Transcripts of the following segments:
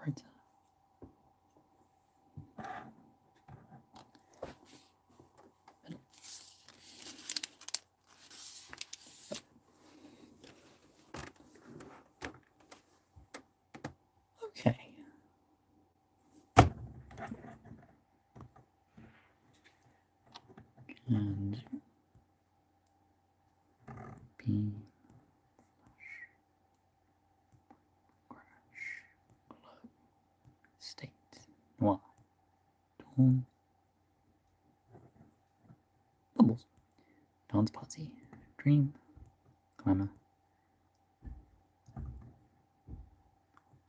brighter. Okay. And beam, flash, crash, glow, state, noir, dawn, bubbles, dawn's party, dream, glamour.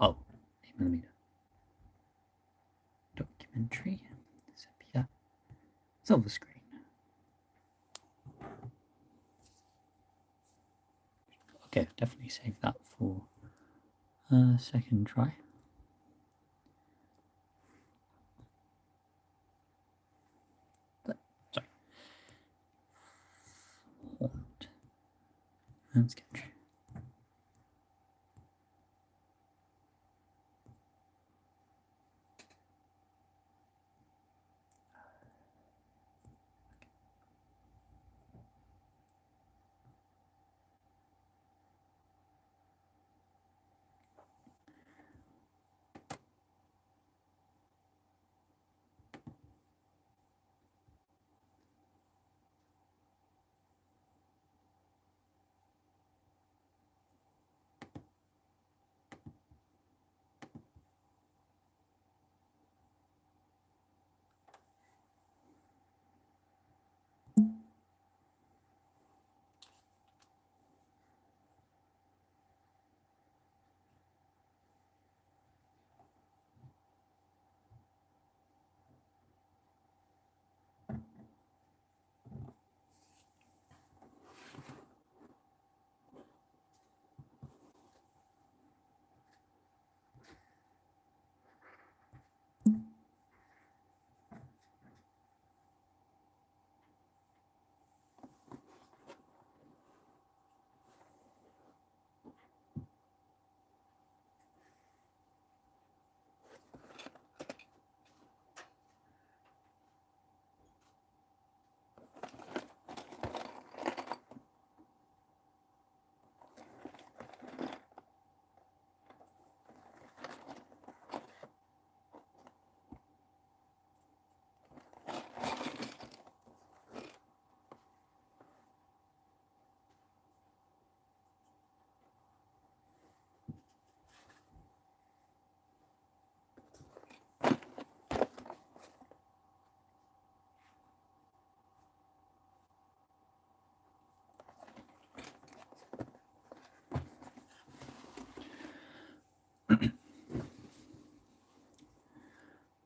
Oh, 8mm. Documentary, sepia, silver screen. Okay, definitely save that for a second try. But, sorry. Haunt and sketch.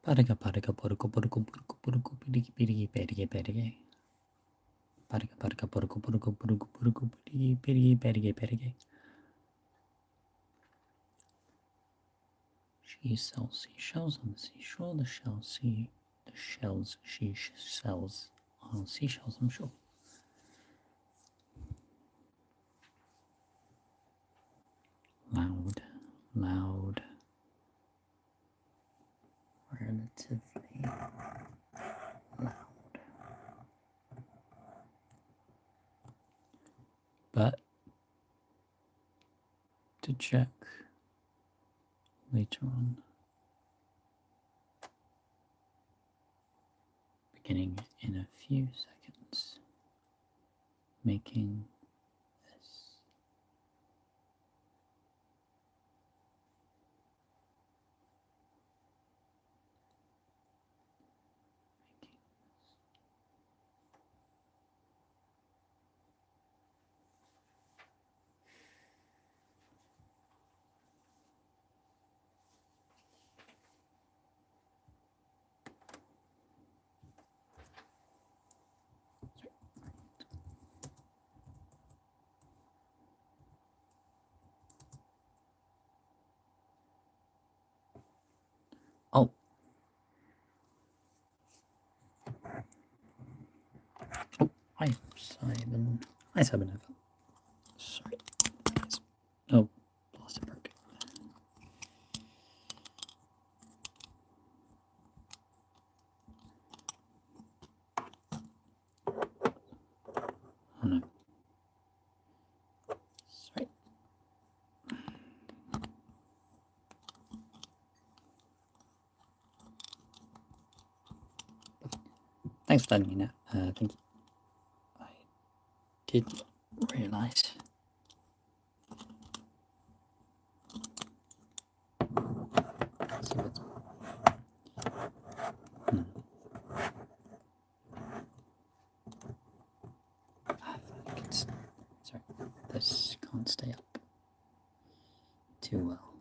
Pariga pariga poruko poruko poruko poruko pirigi pirigi perige perige. Pariga pariga poruko poruko poruko poruko pirigi pirigi perige perige. She sells seashells on the seashore. The shells she sells are seashells, I'm sure. Loud, loud. Relatively loud. But to check later on, beginning in a few seconds, making this. Oh. Oh, hi, Simon. Hi, Simon. Sorry. Oh, plastic broke. Thanks for letting me know. Thank you. I didn't realise. So it's, I think it's, sorry, this can't stay up too well.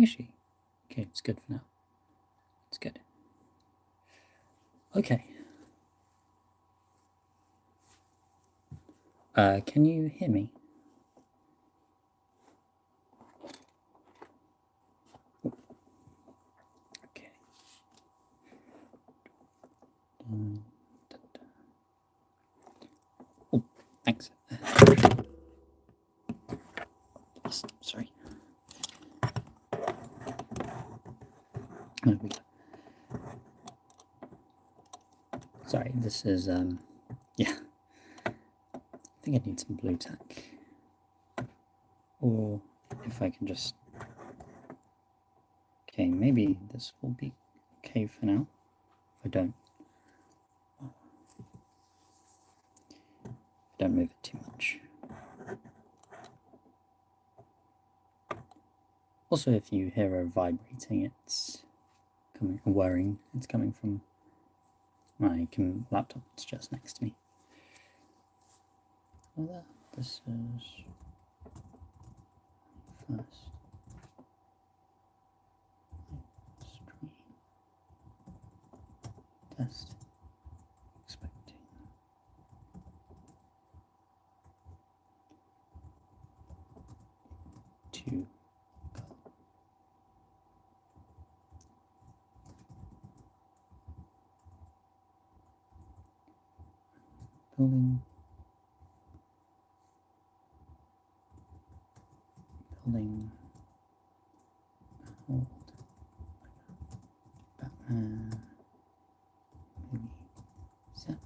Actually, okay, it's good for now. It's good. Okay. Can you hear me? Okay. Oh, thanks. Sorry. There we go. Sorry, this is, yeah. I think I need some blue tack. Or if I can just... Okay, maybe this will be okay for now. If I don't move it too much. Also, if you hear a vibrating, it's coming, a whirring, it's coming from my laptop. It's just next to me. Well, this is first stream test. Expecting to go. Building. Hold. Batman. Maybe set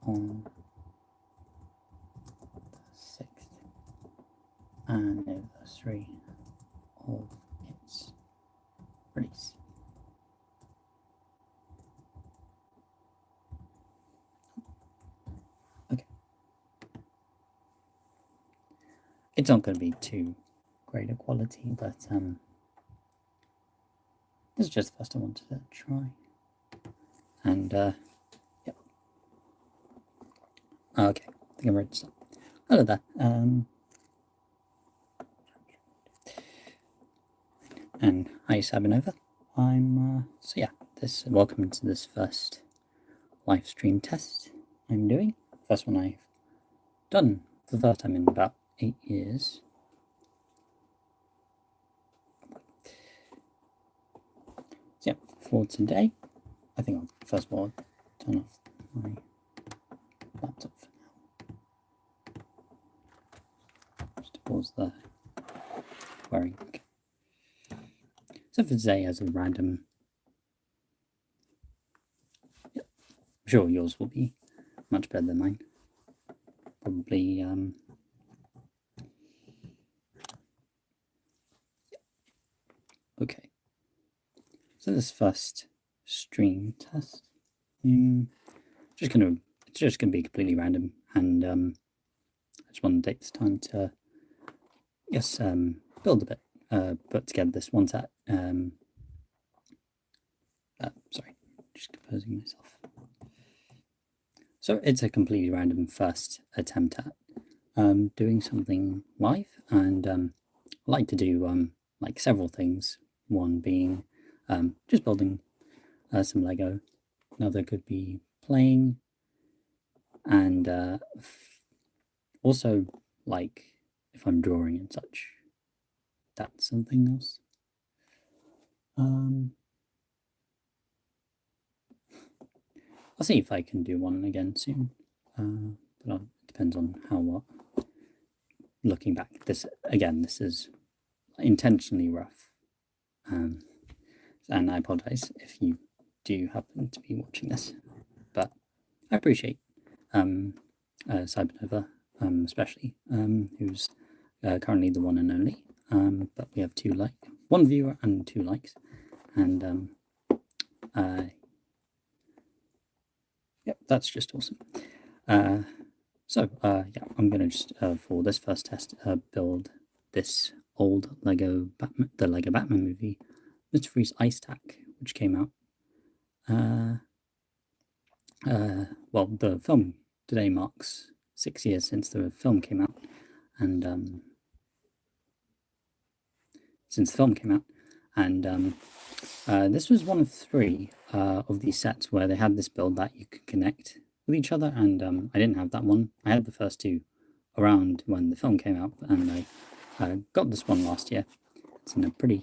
on the 6th anniversary of its release. Okay. It's not going to be too great a quality, but this is just the first I wanted to try. And yep. Okay, I think I'm ready to start. Hello there. And hi, Sabinova. I'm so yeah. Welcome to this first live stream test I'm doing. First one I've done for the first time in about 8 years. So yeah, for today, I think I'll first of all turn off my laptop for now. Just to pause the whirring. So for today, as a random, yep, I'm sure yours will be much better than mine. Probably okay. So this first stream test, it's just gonna be completely random, and I just want to take this time to, yes, build a bit, put together this one set. Sorry, just composing myself. So it's a completely random first attempt at doing something live, and I like to do like several things. One being just building some Lego. Another could be playing, and also like if I'm drawing and such. That's something else. I'll see if I can do one again soon, but it depends on how. Looking back, this is intentionally rough, and I apologize if you do happen to be watching this, but I appreciate Cybernova, especially, who's currently the one and only, but we have one viewer and 2 likes, and Yep, that's just awesome. Yeah, I'm gonna just for this first test build this old Lego Batman, the Lego Batman movie, Mr. Freeze Ice Tack, which came out. Well, the film today marks 6 years since the film came out, and this was one of 3 of these sets where they had this build that you could connect with each other, and I didn't have that one. I had the first 2 around when the film came out, and I got this one last year. It's in a pretty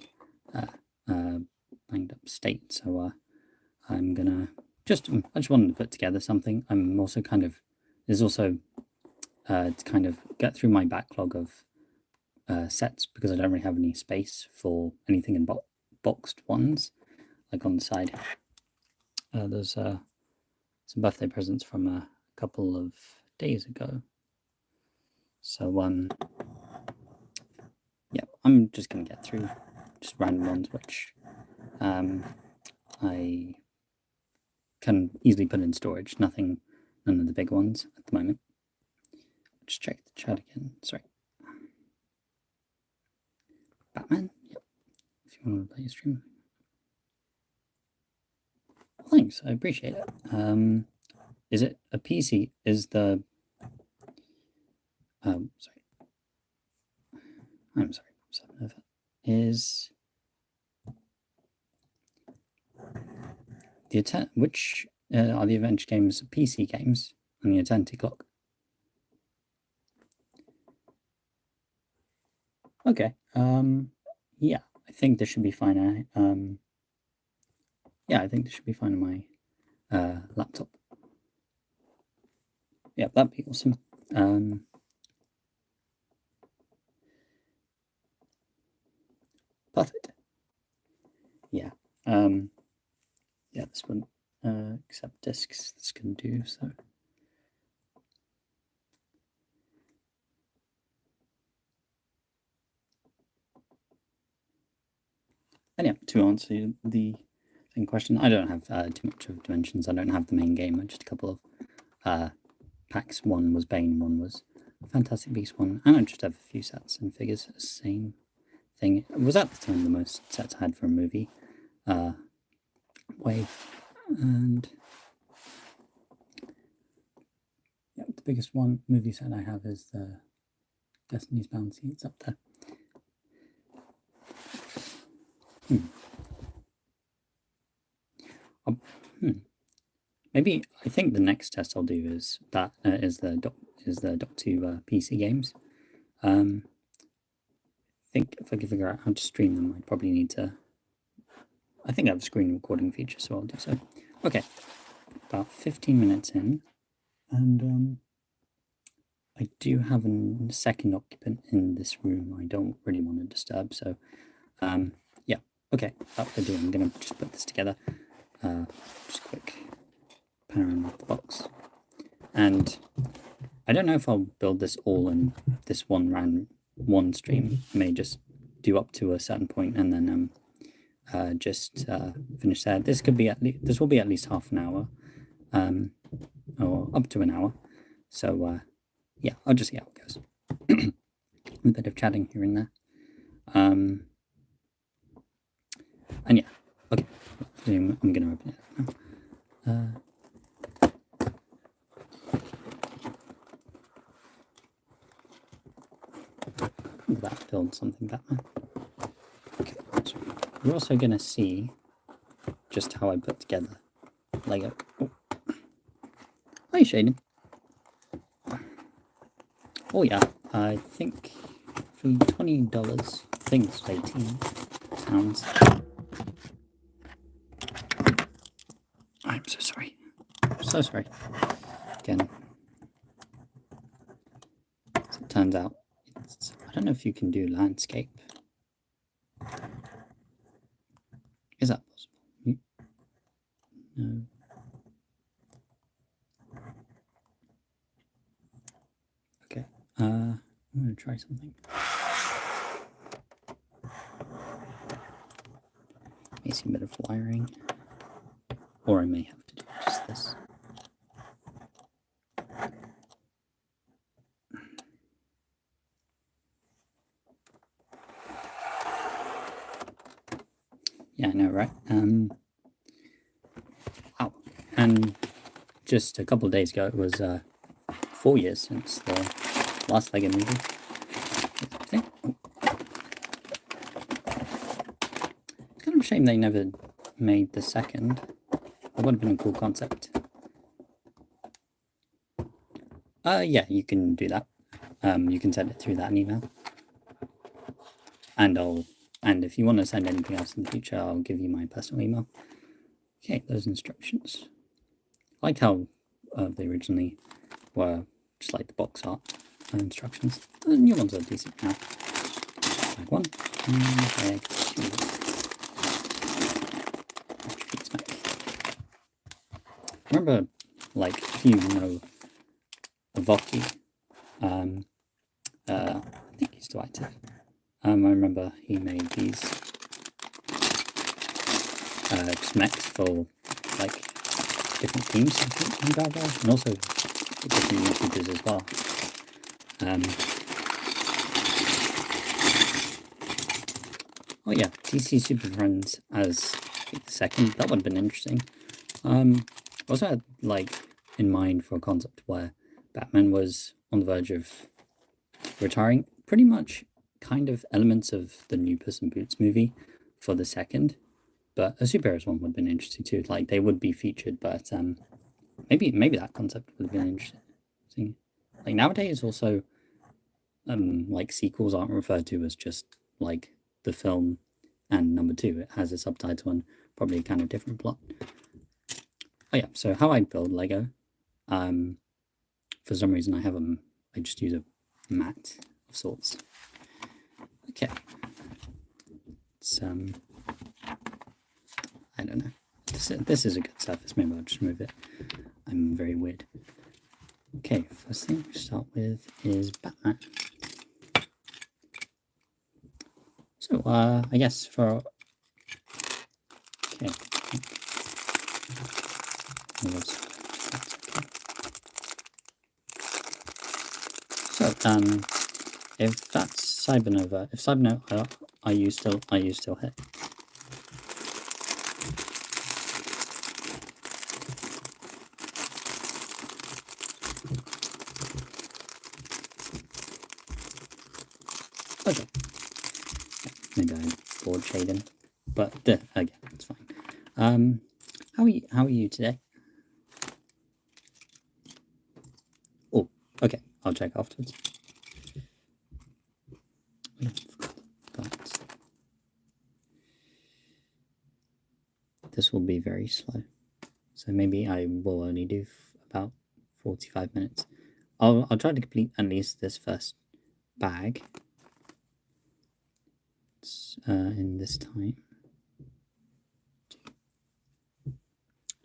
banged up state, so I'm gonna I just wanted to put together something. I'm also there's also to kind of get through my backlog of sets, because I don't really have any space for anything in boxed ones. Like on the side, there's some birthday presents from a couple of days ago. So yeah, I'm just gonna get through just random ones which I can easily put in storage. None of the big ones at the moment. Just check the chat again. Sorry. Batman? Yep. If you want to play a stream. Well, thanks, I appreciate it. Is it a PC? Is the sorry. I'm sorry. Is the which are the adventure games PC games on the eternity clock? Okay. Yeah, I think this should be fine. Yeah, I think this should be fine on my laptop. Yeah, that'd be awesome. Perfect. Yeah. Yeah, this one accept disks. This can do so. And yeah, to answer the same question, I don't have too much of Dimensions. I don't have the main game, just a couple of packs. One was Bane, one was Fantastic Beast 1, and I just have a few sets and figures. Same thing. It was at the time the most sets I had for a movie wave, and yeah, the biggest movie set I have is the Destiny's Bounty. It's up there. Maybe I think the next test I'll do is the Doc 2 PC games. I think if I can figure out how to stream them, I probably need to. I think I have a screen recording feature, so I'll do so. Okay, about 15 minutes in, and I do have a second occupant in this room I don't really want to disturb, so yeah, okay, that's what I do. I'm going to just put this together. Just a quick pan around with the box. And I don't know if I'll build this all in this one stream. I may just do up to a certain point and then just finish there. This will be at least half an hour, or up to an hour. So yeah, I'll just see how it goes. A bit of chatting here and there. And yeah, okay. I'm gonna open it now. That build something Batman. Okay, so we're also gonna see just how I put together Lego. Oh. Hi, Shaden. Oh yeah, I think for $20, I think it's £18. I'm so sorry. So sorry. Again. As it turns out, I don't know if you can do landscape. Is that possible? No. Okay. I'm going to try something. Maybe a bit of wiring. or I may have to do just this. Yeah, I know, right? Wow. And just a couple of days ago, it was 4 years since the last LEGO movie. It's kind of a shame they never made the second. That would have been a cool concept. Yeah, you can do that. You can send it through that email. And if you want to send anything else in the future, I'll give you my personal email. Okay, those instructions. I like how they originally were just like the box art instructions. The new ones are decent now. Bag 1 and bag 2. Attributes back. Remember, like, if you know Voki, I think he's still active. I remember he made these just mechs for like different themes, I think, in Gargoyle, and also different YouTubers as well. Oh yeah, DC Super Friends as the second, that would have been interesting. I also had like in mind for a concept where Batman was on the verge of retiring, pretty much kind of elements of the new Puss in Boots movie for the second, but a superheroes one would have been interesting too. Like they would be featured, but maybe that concept would have been interesting. Like nowadays, also, like sequels aren't referred to as just like the film and number 2. It has a subtitle and probably a kind of different plot. Oh yeah, so how I build Lego. For some reason I just use a mat of sorts. Okay. It's I don't know. This is a good surface. Maybe I'll just move it. I'm very weird. Okay, first thing we start with is Batman. So I guess for okay. So if that's Cybernova, if Cybernova are you still hit? Okay. Maybe I'm bored shading, but again, it's fine. How are you today? Oh, okay. I'll check afterwards. This will be very slow, so maybe I will only do about 45 minutes. I'll try to complete at least this first bag in this time. I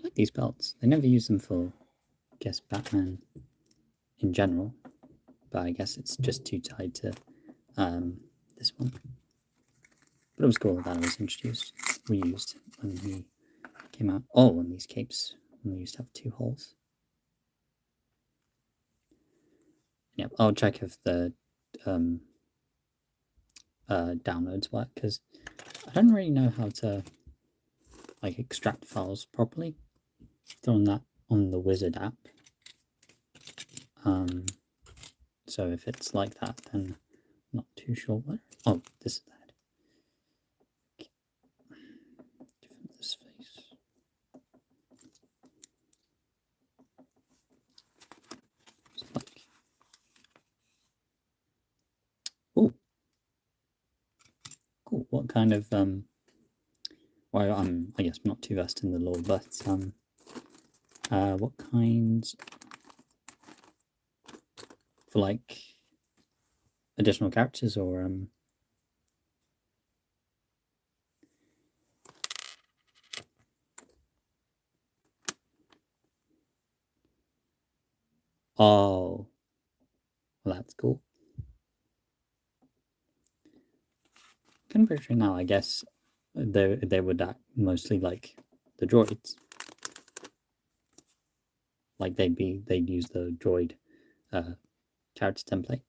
like these belts. They never use them for, I guess, Batman in general, but I guess it's just too tied to this one. But it was cool that it was reused when he came out. Oh, and these capes only used to have 2 holes. Yep, I'll check if the downloads work, because I don't really know how to like extract files properly. Throwing that on the Wizard app. So if it's like that, then I'm not too sure what. Oh, this is that. Okay. Give him this face. Like... Oh, cool. What kind of well, I'm I guess not too versed in the lore, but what kinds for like additional characters or oh, well, that's cool. Conversion now, I guess they would act mostly like the droids. like they'd use the droid character template.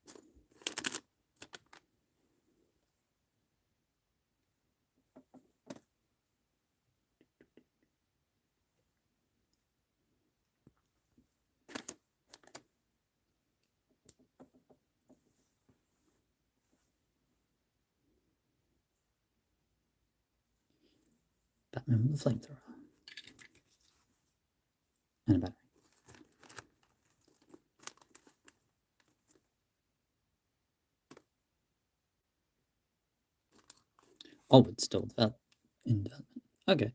Batman with a flamethrower and a battery. Oh, it's still in development. Okay.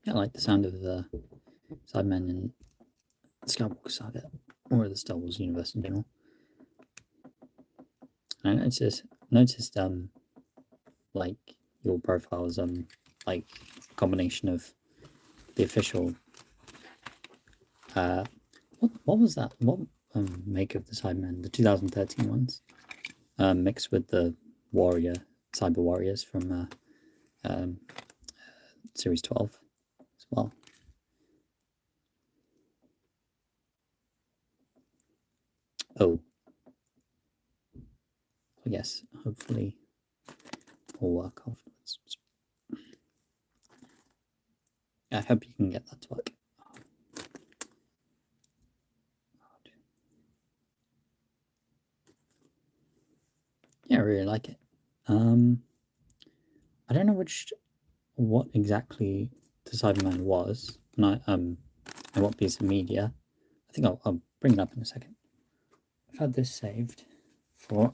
Yeah, I like the sound of the Sidemen in the Skywalker Saga, or the Star Wars universe in general. And I noticed like your profiles like a combination of the official what was that? What make of the Sidemen? The 2013 ones, mixed with the cyber warriors from um, series 12 as well. Oh, I guess hopefully will work afterwards. I hope you can get that to work. Yeah, I really like it. I don't know what exactly the Cyberman was, and what piece of media. I think I'll bring it up in a second. I've had this saved for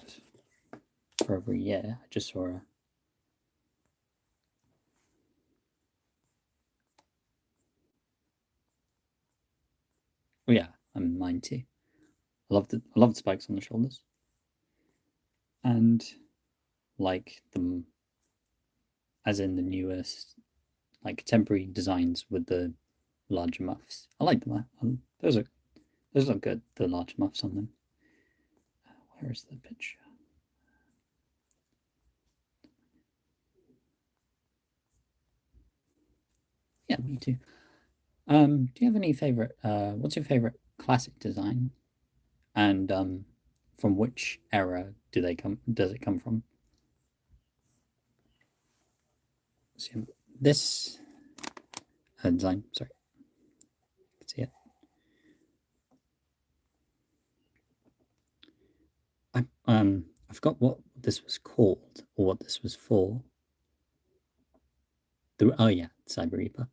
over a year. I just saw a. Oh yeah, I'm 90. I love the spikes on the shoulders, and like them as in the newest like contemporary designs with the larger muffs. I like them. Those are good. The large muffs on them. Where is the picture? Yeah, me too. Do you have any favorite? What's your favorite classic design? And from which era do they come? Does it come from? So this design. Sorry, see it. I forgot what this was called or what this was for. Oh yeah, Cyber Reaper.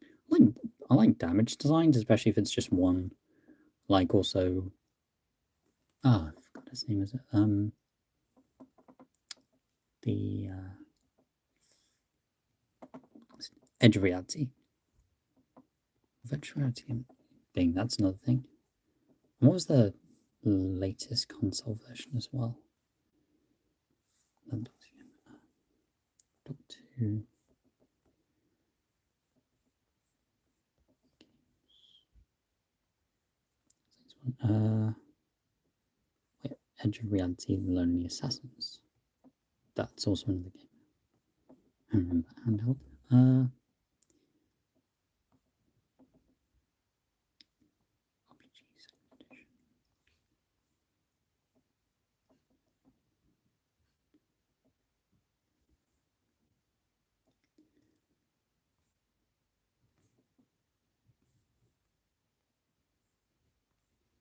I like I like damage designs, especially if it's just one. Like also, I forgot his name. Is it the Edge of Reality? Virtual reality thing. That's another thing. And what was the latest console version as well? Doctor Edge of Reality, The Lonely Assassins. That's also another game. I remember handheld.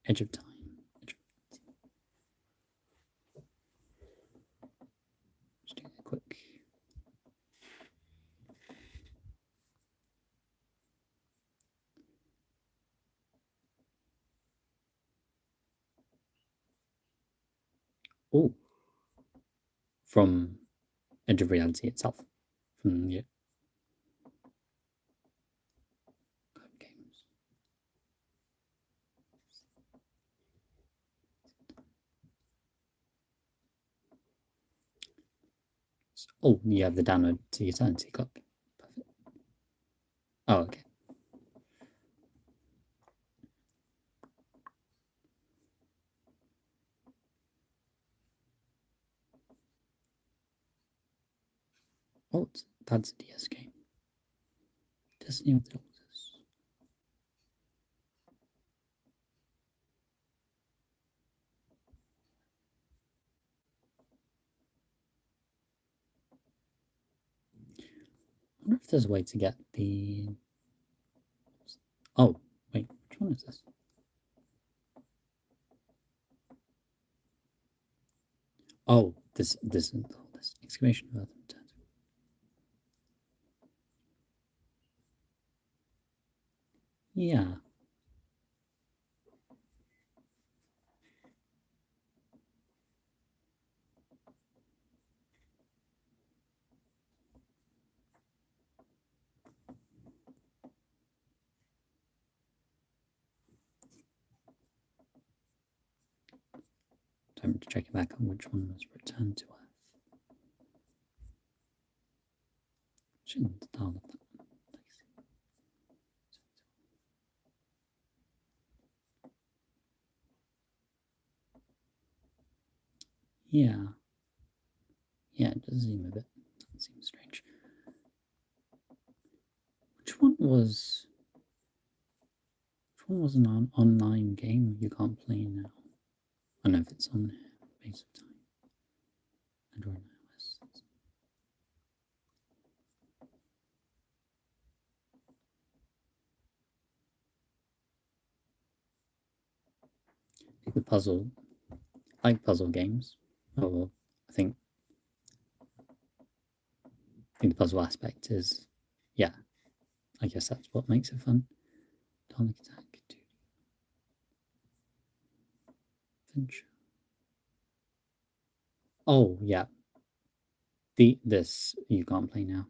Edge of Time. Just doing a quick. Oh, from Edge of Reality itself. From games. Oh, you have the download to Eternity Clock. Perfect. Oh, that's a DS game. Destiny of the Doctors. I wonder if there's a way to get the. Oh, wait, which one is this? Oh, this excavation of earth. Yeah. Time to check it back on which one was returned to Earth. Shouldn't start with that. Yeah. Yeah, it does seem a bit. That seems strange. Which one was? Which one was an online game you can't play now? I don't know if it's on here. Base of Time. Android and iOS. The puzzle, I like puzzle games. Oh, I think the puzzle aspect is, yeah. I guess that's what makes it fun. Dalek Attack, Adventure. Oh yeah, this you can't play now.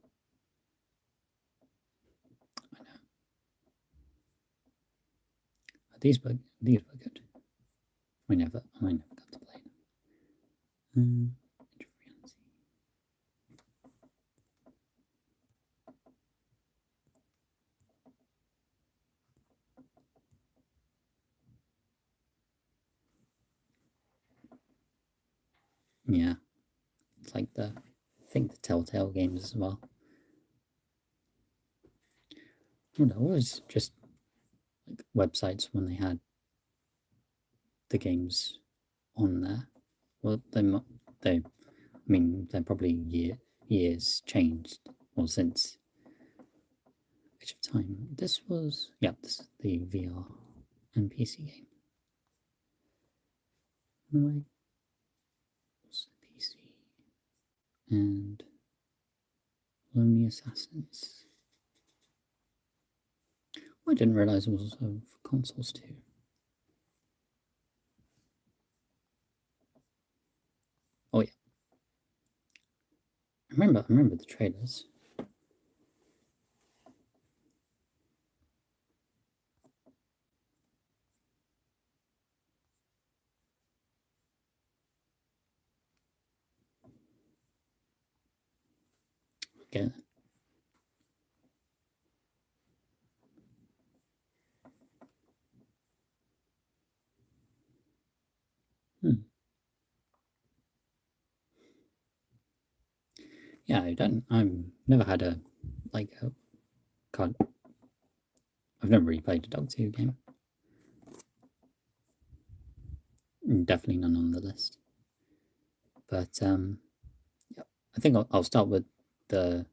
I know. These were good. I never got to play them. Yeah, it's like I think the Telltale games as well. Well, there was just like websites when they had the games on there. Well, they, I mean, they're probably years changed or since Age of Time. This was this is the VR and PC game. Anyway, what's the PC and Lonely Assassins. I didn't realize it was for consoles too. Oh yeah, I remember the trailers. Okay. Hmm. Yeah, I've never had a like a card. I've never really played a Dog 2 game. Definitely none on the list. But yeah, I think I'll start with the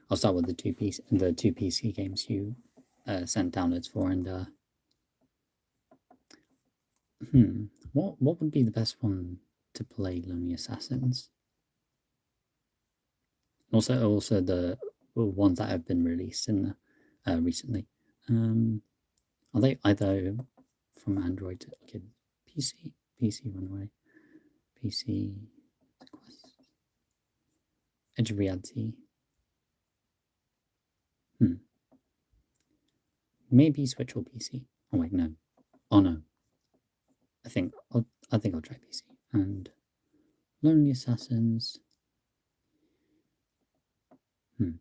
the two PC games you sent downloads for, and what would be the best one to play Lonely Assassins? Also the ones that have been released in the recently. Are they either from Android to okay, PC Runaway, PC Quest, Edge of Reality? Hmm. Maybe Switch or PC. Oh wait, no. Oh no. I think I'll try PC and Lonely Assassins. Hmm.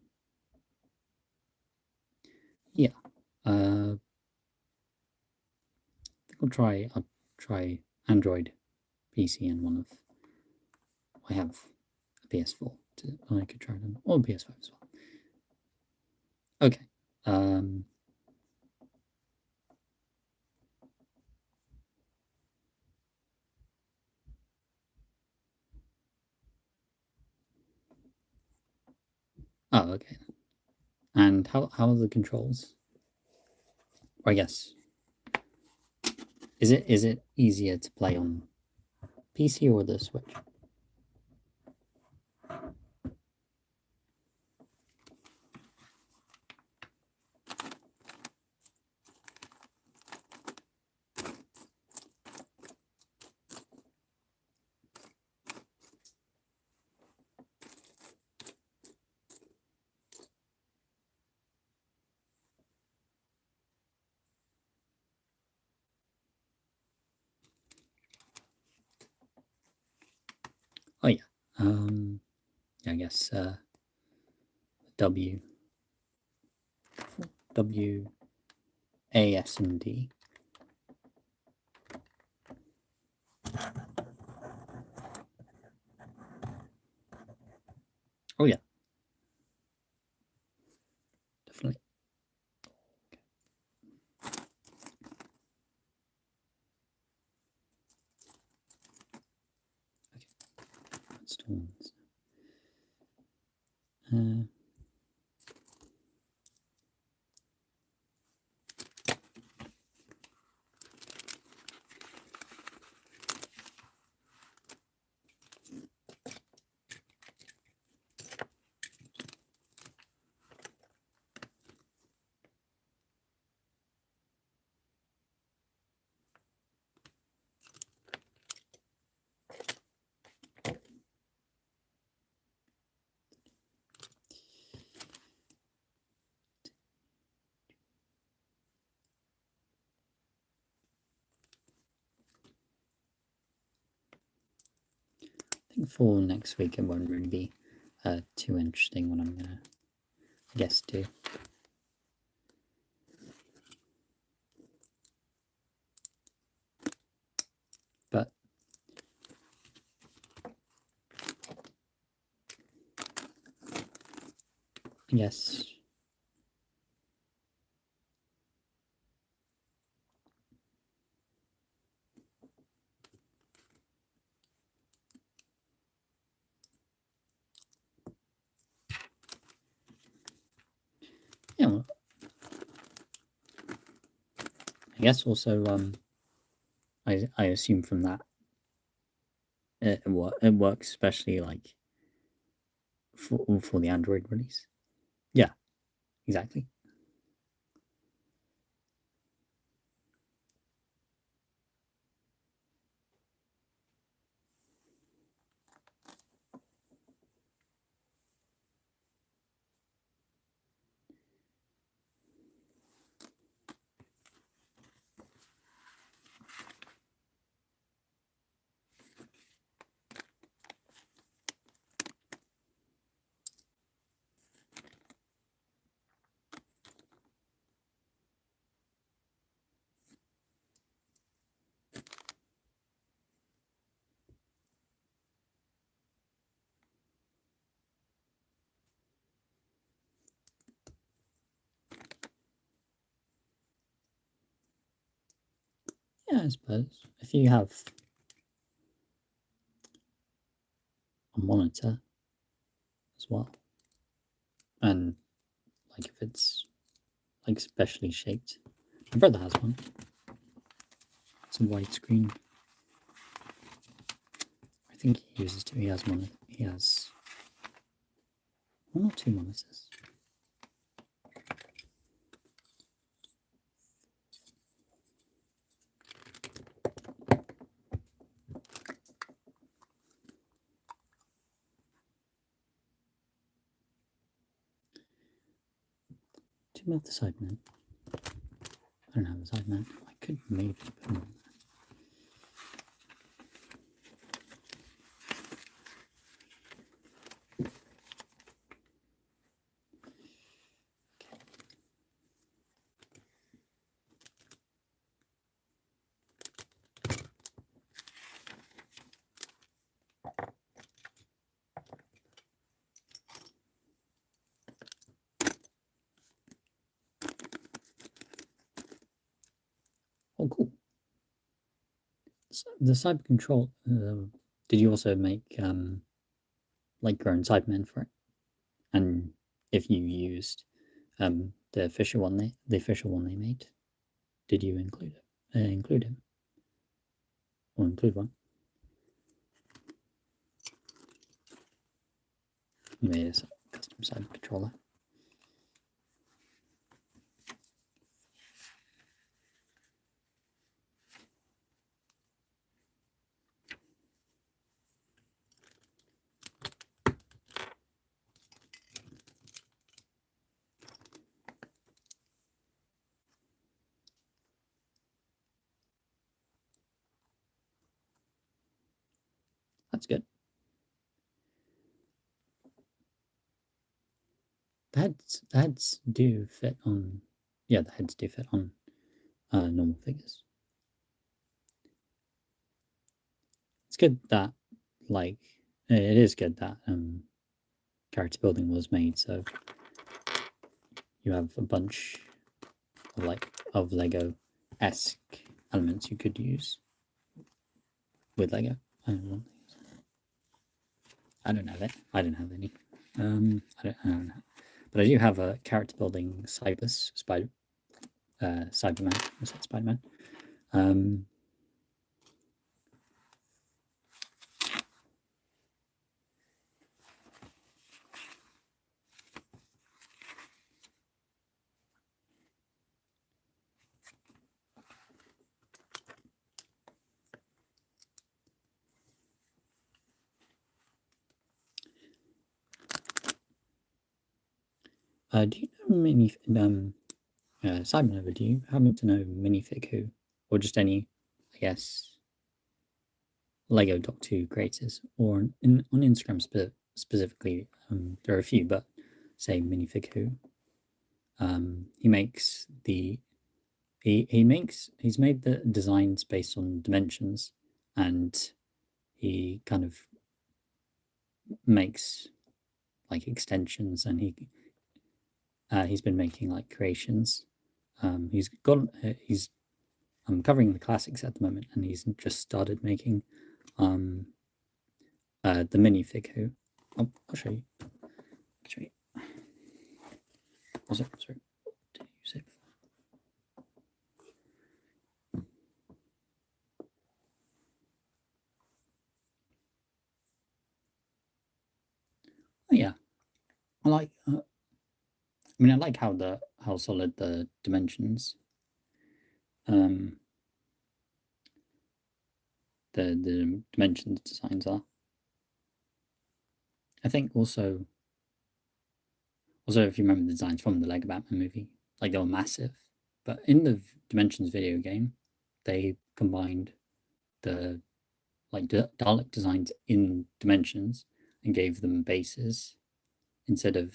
Yeah. I think I'll try Android, PC, and one of I have a PS4, I could try it on PS5 as well. Okay. Oh, okay. And how are the controls? Or I guess is it easier to play on PC or the Switch? Oh yeah. Yeah, I guess W W A S and D. Oh yeah. Definitely. Okay. Let's do this. I think for next week it won't really be too interesting what I'm gonna guess do. But I guess yeah, well, I guess also I assume from that it works especially like for the Android release. Yeah, exactly. Yeah, I suppose if you have a monitor as well, and like if it's like specially shaped, my brother has one. It's a widescreen. I think he uses two. He has one. He has one or two monitors. Do you have the side mount? I don't have the side mount. I could maybe put them on. the cyber control. Did you also make like your own Cybermen for it? And if you used the official one they made, did you include him or include one? You made a custom cyber controller. That's good. The heads do fit on. Yeah, the heads do fit on normal figures. It's good that, like, it is good that character building was made, so you have a bunch of Lego-esque elements you could use with Lego. I don't have it. I don't have any. I don't know. But I do have a character building Cyberman. I said Spider-Man. Do you know Cybernova, do you happen to know Minifig Who? Or just any, I guess, Lego Doc 2 creators? Or on Instagram specifically, there are a few, but say Minifig Who. He makes he's made the designs based on dimensions, and he kind of makes like extensions, and he's been making like creations. He's covering the classics at the moment, and he's just started making the minifig Who. Oh, I'll show you. Was it? Sorry, did you say before? Oh yeah, I like. I like how solid the dimensions. The dimensions designs are. I think also if you remember the designs from the Lego Batman movie, like they were massive, but in the Dimensions video game, they combined the Dalek designs in Dimensions and gave them bases instead of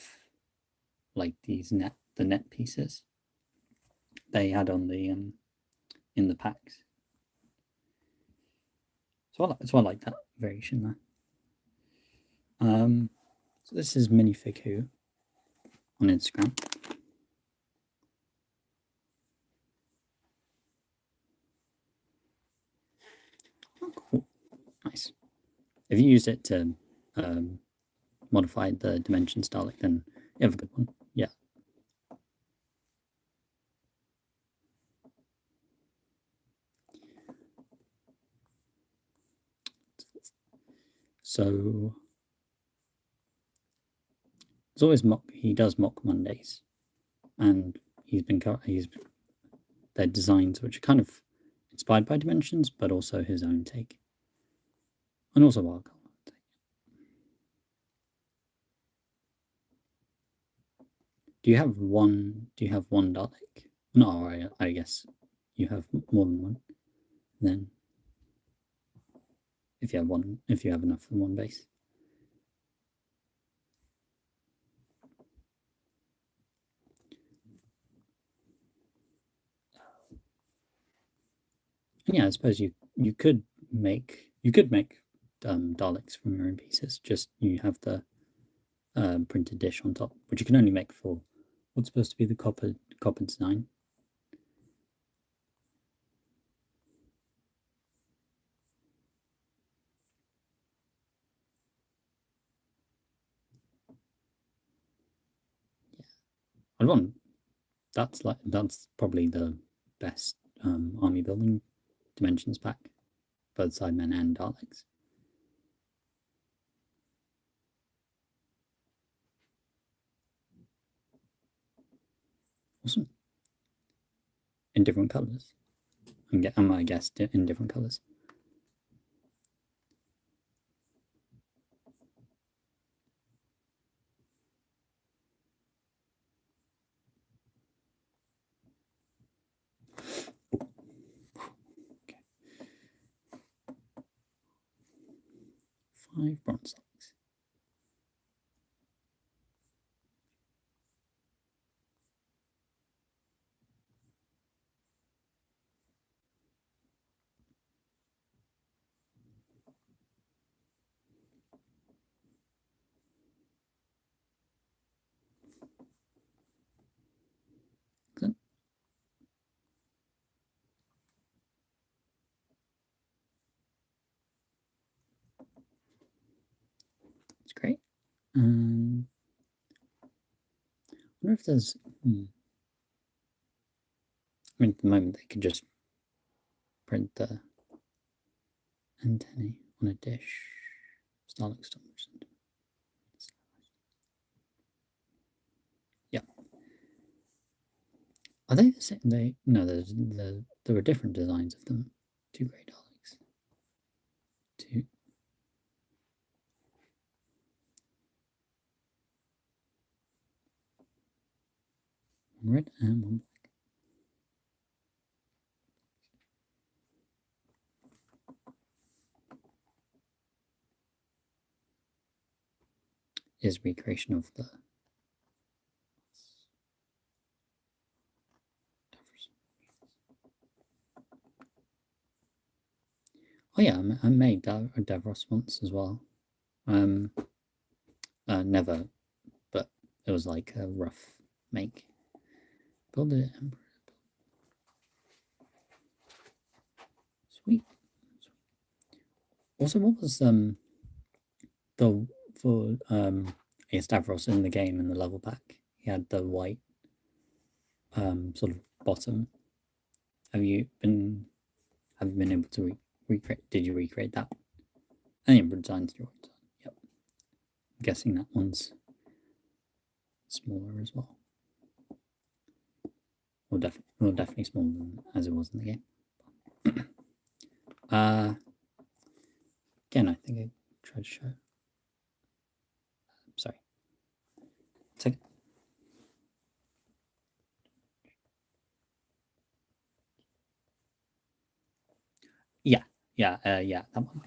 like the net pieces they had on the in the packs. So I like that variation there. So this is Minifig Who on Instagram. Oh, cool. Nice. If you use it to modify the dimensions Dalek, then you have a good one. Yeah. So there's always he does mock Mondays, and he's their designs which are kind of inspired by Dimensions, but also his own take, and also Wild Card. Do you have one Dalek? No, I guess you have more than one. Then, if you have enough in one base. Yeah, I suppose you could make Daleks from your own pieces. Just you have the printed dish on top, which you can only make for what's supposed to be the copper design. that's probably the best army building dimensions pack, both Sidemen and Daleks. Awesome. In different colours. I guess in different colours. Okay. 5 bronze Daleks. Excellent. That's great. I wonder if there's. I mean, at the moment they could just print the antennae on a dish. Starlink storage. Yeah. Are they the same? No. There were different designs of them. 2 grey Daleks. 2. One red and 1 black. Is recreation of the. Oh yeah, I made Davros once as well. Never, but it was like a rough make. Build it, Emperor. Sweet. Also, what was the for I guess Davros in the game in the level pack? He had the white sort of bottom. Have you been able to recreate? Did you recreate that? I think design's your design. Yep. I'm guessing that one's smaller as well. Or definitely smaller than as it was in the game. Again, I think I tried to show. Sorry. Second. Yeah, that one.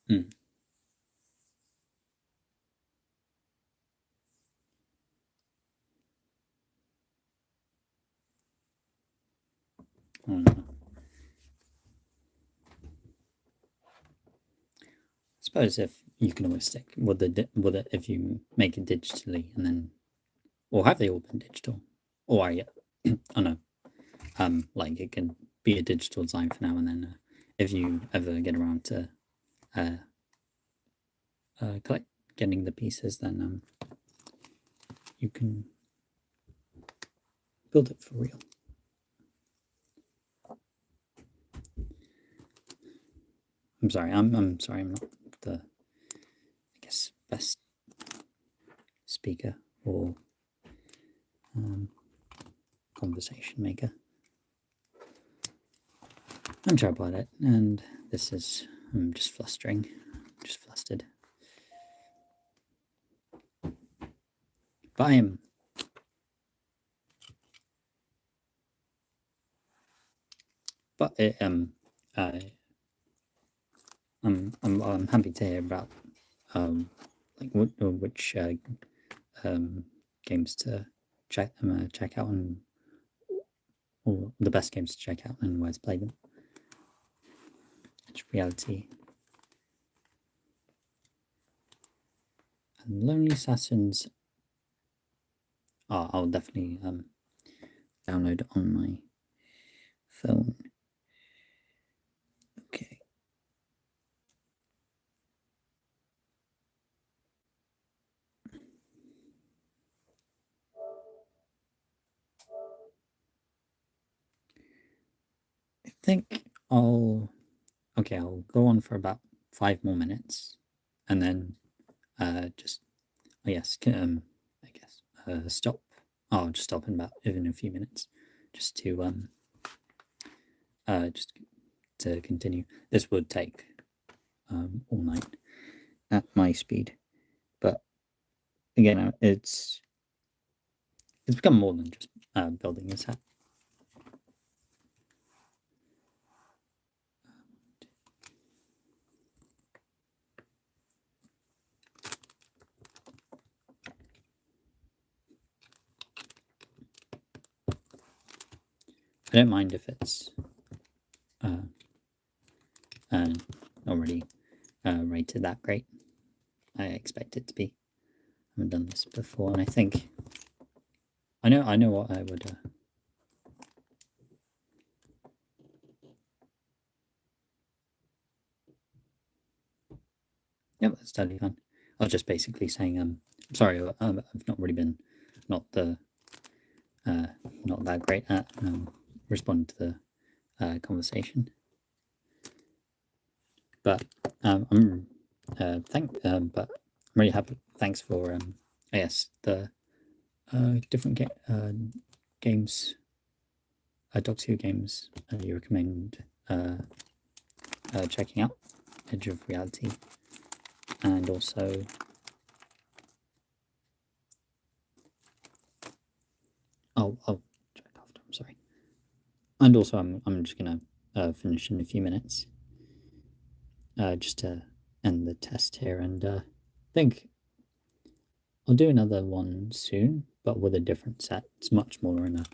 Mm. Oh, no. I suppose if you can always stick with it if you make it digitally and then, or have they all been digital? Or are you? I know. Like it can be a digital design for now, and then if you ever get around to getting the pieces, then you can build it for real. I'm sorry. I'm sorry. I'm not the, I guess, best speaker or conversation maker. I'm terrible at it, and this is I'm just flustering, just flustered. But I am. But I'm happy to hear about like which games to check out and or the best games to check out and where to play them. It's reality. And Lonely Assassins I'll definitely download it on my phone. Okay. I think I'll go on for about 5 more minutes, and then just I guess stop. I'll just stop in a few minutes, just to continue. This would take all night at my speed, but again, it's become more than just building a set. I don't mind if it's not really rated that great. I expect it to be. I haven't done this before, and I think I know what I would. Yeah, that's totally fine. I was just basically saying, sorry, I've not really been not that great at responding to the conversation, but I'm really happy. Thanks for I guess the different games, Doctor Who games you recommend checking out. Edge of Reality, and also I'll check after. I'm sorry, and also I'm just gonna finish in a few minutes, just to end the test here, and I think I'll do another one soon, but with a different set. It's much smaller, and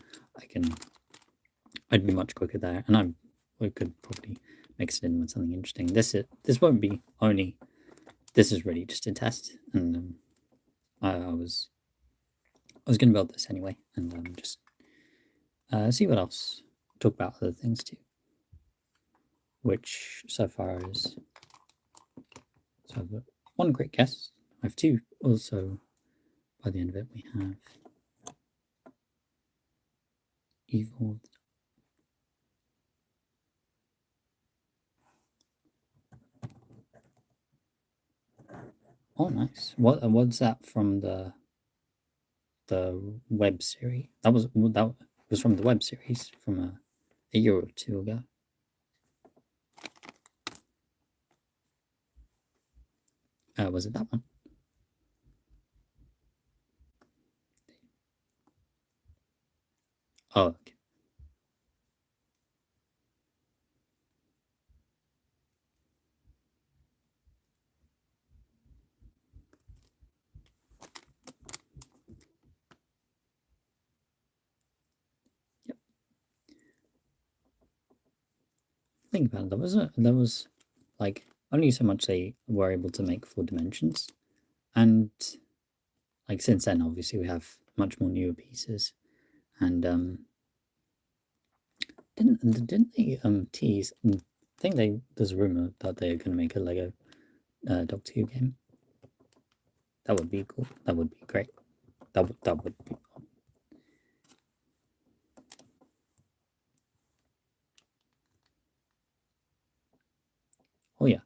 I'd be much quicker there, and we could probably mix it in with something interesting. This won't be only. This is really just a test, and I was going to build this anyway, and just see what else. Talk about other things too, which so far is. So I've got one great guess. I have two. Also, by the end of it, we have evil. Oh, nice. What's that from the web series? That was from the web series from a year or two ago. Was it that one? Oh, okay. Yep. Think about it. There was like only so much they were able to make 4 dimensions, and like since then, obviously, we have much more newer pieces, and didn't they tease? I think there's a rumor that they're going to make a Lego Doctor Who game. That would be cool. That would be great. That would be. Oh yeah.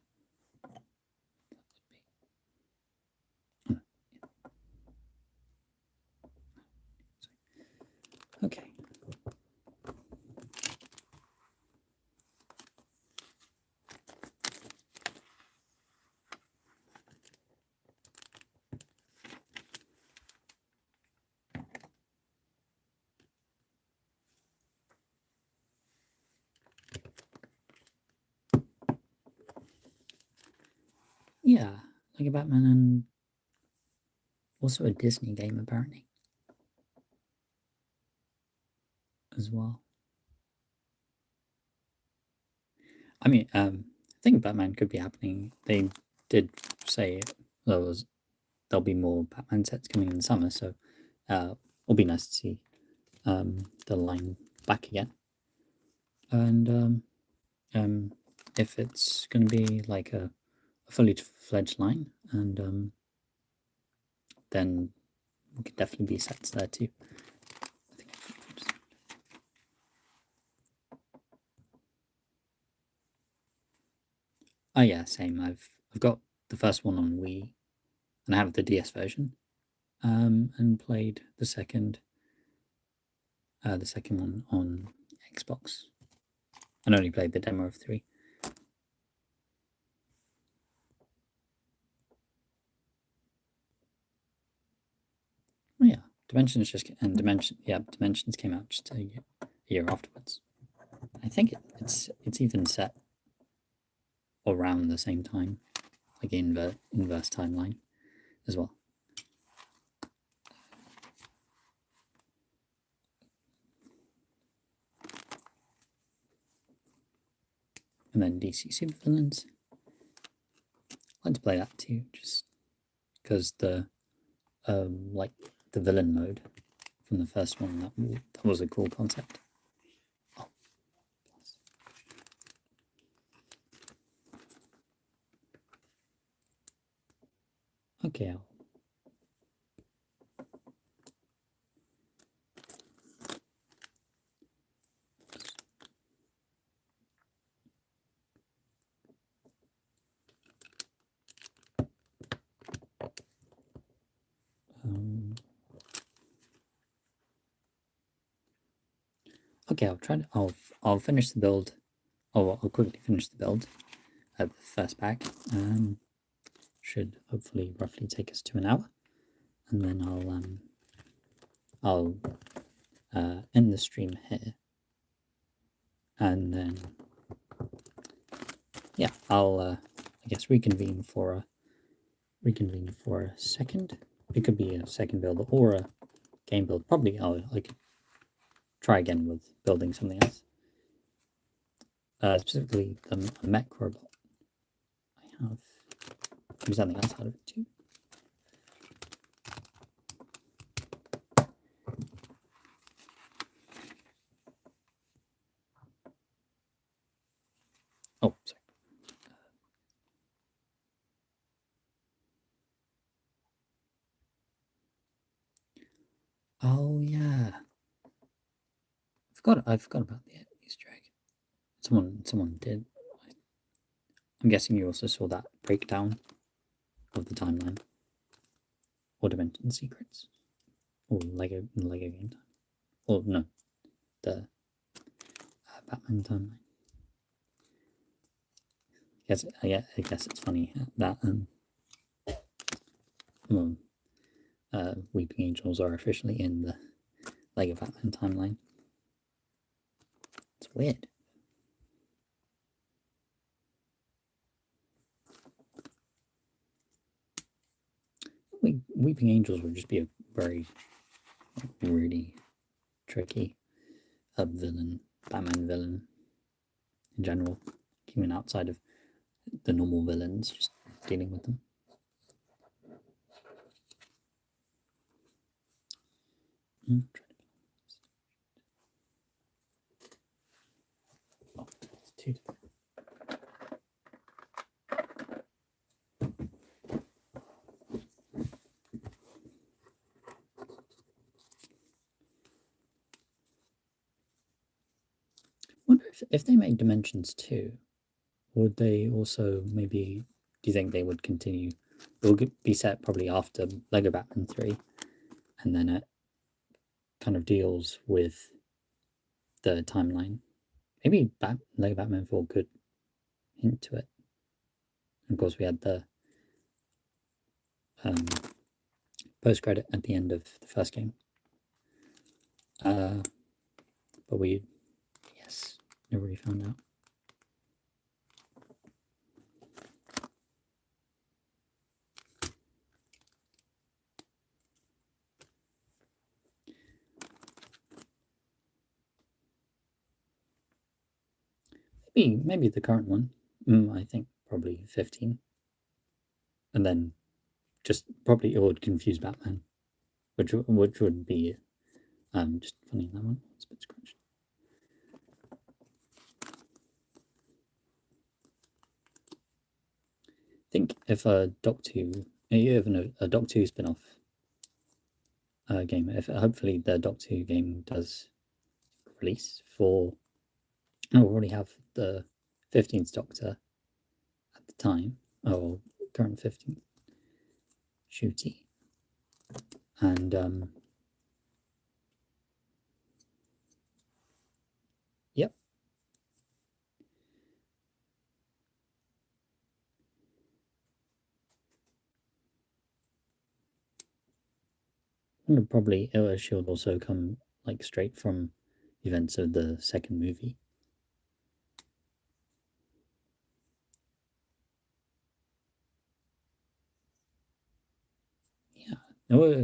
Okay. Yeah, like a Batman, and also a Disney game apparently as well. I mean, I think Batman could be happening. They did say there'll be more Batman sets coming in the summer, so it'll be nice to see the line back again. And if it's going to be like a fully fledged line, and then we could definitely be sets there too. I think oh yeah, same. I've got the first one on Wii, and I have the DS version, and played the second one on Xbox, and only played the demo of 3. Oh yeah, Dimensions came out just a year afterwards. I think it's even set around the same time, like inverse timeline as well. And then DC Supervillains. I'd like to play that too, just because the like the villain mode from the first one, that was a cool concept. Oh. Okay, okay, I'll finish the build. I'll quickly finish the build at the first pack. Should hopefully roughly take us to an hour, and then I'll end the stream here, and then yeah, I'll I guess reconvene for a second. It could be a second build or a game build. Probably I could try again with building something else. Specifically the mech robot. I have maybe something else out of it too. Oh, sorry. Oh yeah. I forgot about the Easter egg. Someone did. I'm guessing you also saw that breakdown of the timeline. Or Dimension Secrets. Or Lego game time. Or no. The Batman timeline. I guess it's funny that Weeping Angels are officially in the Lego Batman timeline. It's weird. Weeping Angels would just be a very, really tricky Batman villain in general, even outside of the normal villains, just dealing with them. Oh, it's too. Wonder if they make Dimensions 2, would they also maybe, do you think they would continue? It will be set probably after Lego Batman 3, and then it kind of deals with the timeline. Maybe Lego Batman 4 could hint to it. And of course, we had the post credit at the end of the first game. But we, yes, never really found out. Maybe the current one. I think probably 15. And then just probably it would confuse Batman, which would be Just funny that one. It's a bit scratched. I think if a Doctor Who, even a Doctor Who spin-off game, if hopefully the Doctor Who game does release for, we already have the 15th Doctor at the time, or current 15th Shooty, and yep. And probably she'll also come like straight from events of the second movie. Yeah,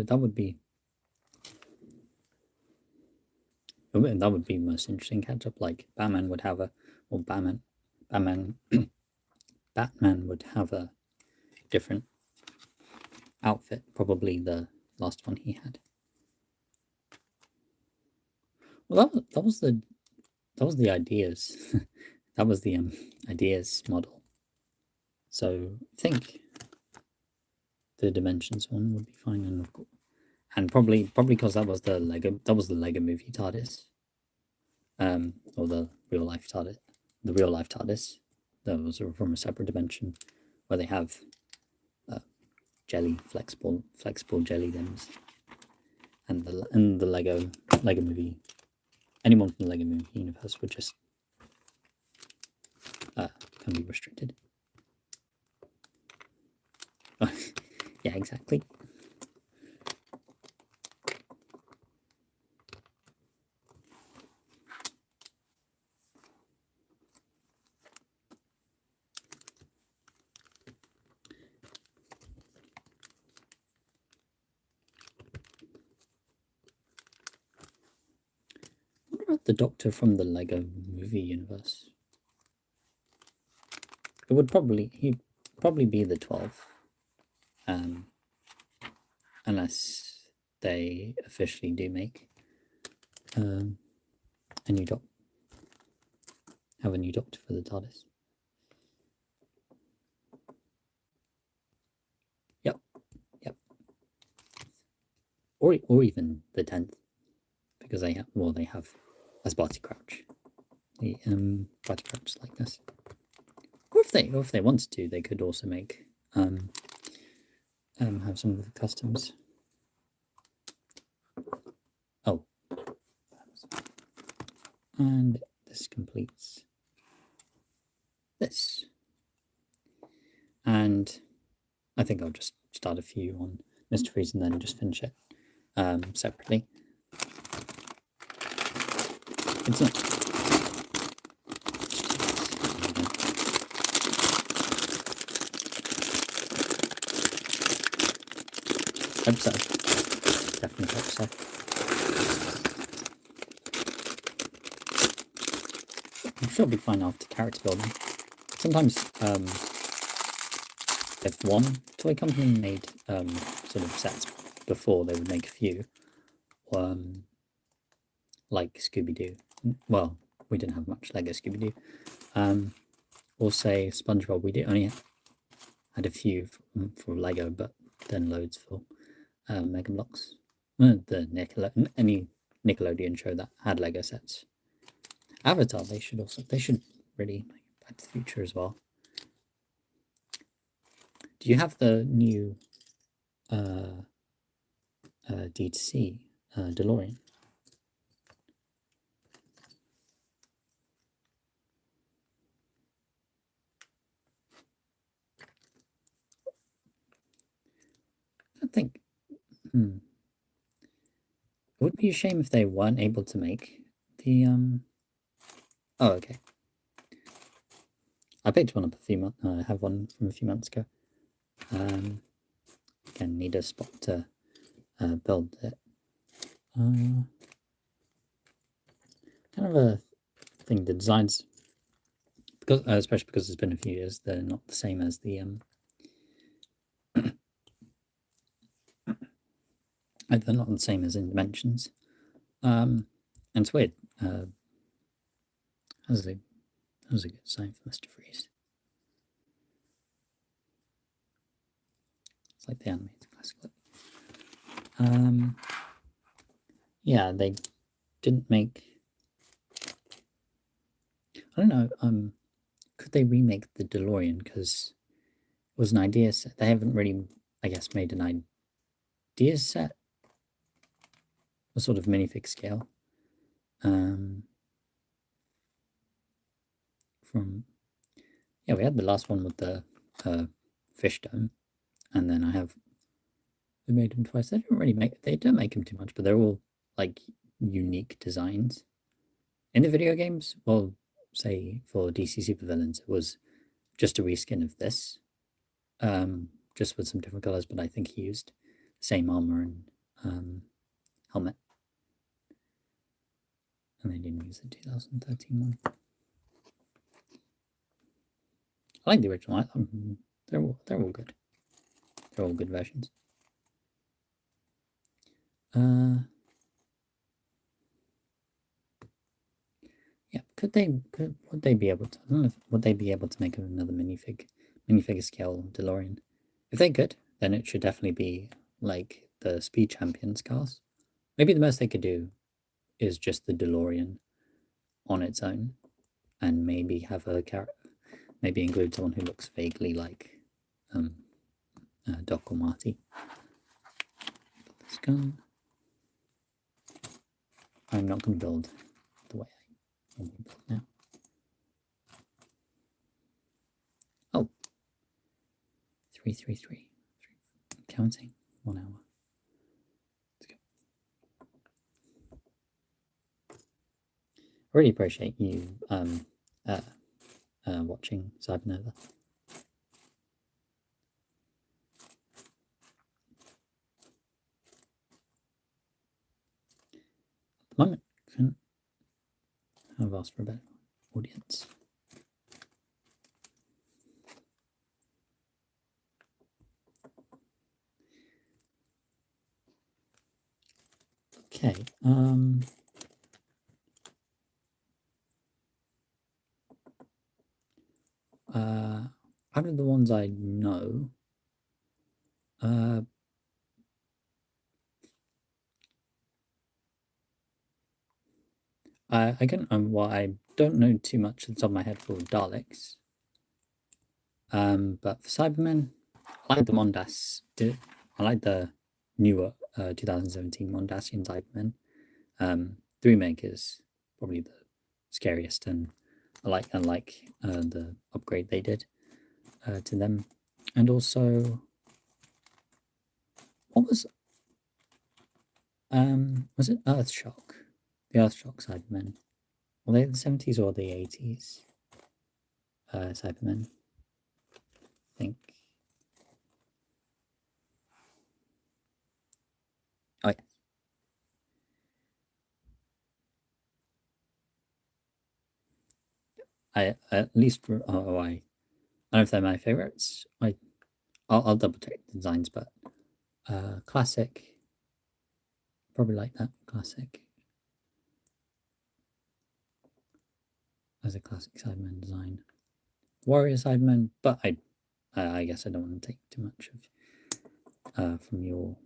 that would be the most interesting catch up. Like Batman would have Batman, Batman would have a different outfit. Probably the last one he had. Well, that was the ideas. That was the ideas model. So I think the dimensions one would be fine, and probably because that was the Lego movie TARDIS, or the real life TARDIS. That was from a separate dimension where they have flexible jelly limbs, and the Lego movie. Anyone from the Lego movie universe would just can be restricted. Yeah, exactly. What about the Doctor from the Lego movie universe? He'd probably be the 12th, unless they officially do make a new have a new Doctor for the TARDIS. Yep. Or even the 10th, because they have as Barty Crouch, the Barty Crouch likeness. Or if they wanted to, they could also make have some of the customs. Oh, and this completes this, and I think I'll just start a few on Mr. Freeze and then just finish it separately. It's not. Hope so. Definitely hope so. I'm sure it'll be fine after character building. Sometimes, if one toy company made sort of sets before, they would make a few. Like Scooby-Doo. Well, we didn't have much Lego Scooby-Doo. Or say SpongeBob, we only had a few for Lego, but then loads for Mega Bloks. Any Nickelodeon show that had Lego sets. Avatar, they should really make Back to the Future as well. Do you have the new D2C DeLorean? I think it would be a shame if they weren't able to make the oh, okay. I picked one up a few months. I have one from a few months ago. Again, need a spot to build it. Kind of a thing. The designs, because especially because it's been a few years, they're not the same as the they're not the same as in Dimensions. And it's weird. That was a good sign for Mr. Freeze. It's like the animated classic look. Yeah, they didn't make. I don't know. Could they remake the DeLorean? Because it was an idea set. They haven't really, I guess, made an idea set, a sort of minifig scale. From yeah, we had the last one with the fish dome, and then I have they made them twice. They don't make them too much, but they're all like unique designs. In the video games, well, say for DC Supervillains, it was just a reskin of this, just with some different colors. But I think he used the same armor and helmet, and they didn't use the 2013 one. I like the original. They're all good. They're all good versions. Yeah, would they be able to? I don't know would they be able to make another minifigure scale DeLorean? If they could, then it should definitely be like the Speed Champions cars. Maybe the most they could do is just the DeLorean on its own, and maybe have a character, maybe include someone who looks vaguely like Doc or Marty. Put this gun. I'm not going to build the way I want to build now. Oh, 333. Counting 1 hour. Let's go. I really appreciate you watching Cybernova. At the moment, I've asked for a better audience. Okay. Out of the ones I know, I can I don't know too much at the top of my head for Daleks. But for Cybermen, I like the Mondas. I like the newer 2017 Mondasian Cybermen. The remake is probably the scariest, and I like the upgrade they did to them. And also, what was it Earthshock? The Earthshock Cybermen. Were they the 70s or the 80s? Cybermen. I think. Oh yeah. I at least I don't know if they're my favorites. I'll double check the designs, but classic. Probably like that classic as a classic Cyberman design. Warrior Cyberman, but I guess I don't want to take too much of from your.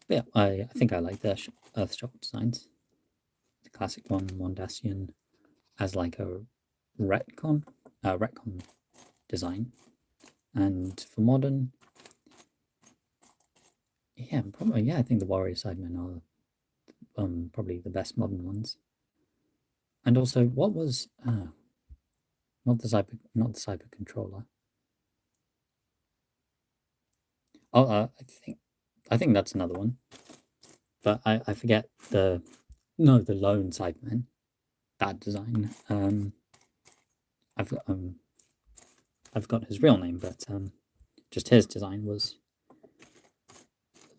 But yeah, I think I like the Earthshock designs. The classic one, Mondasian, as like a retcon design, and for modern, yeah, probably I think the Warrior Sidemen are probably the best modern ones. And also, what was not the cyber controller? Oh, I think that's another one, but I forget the lone Cyberman. That design. I've got his real name, but just his design was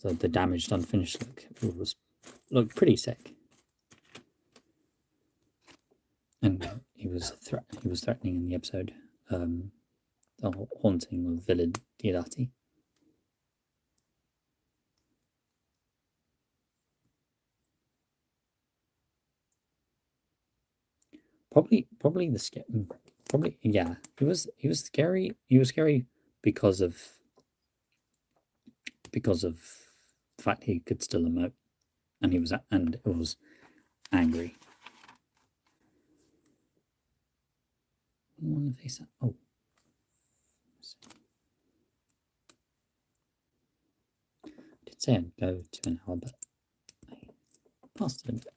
the damaged, unfinished look. It looked pretty sick, and he was threatening in the episode, the haunting of Villa Diodati. Probably the scare. Probably yeah. He was scary. He was scary because of the fact he could still emote, and it was angry. I wonder if he's oh. I did say I'd go to an hour, but I passed it a bit.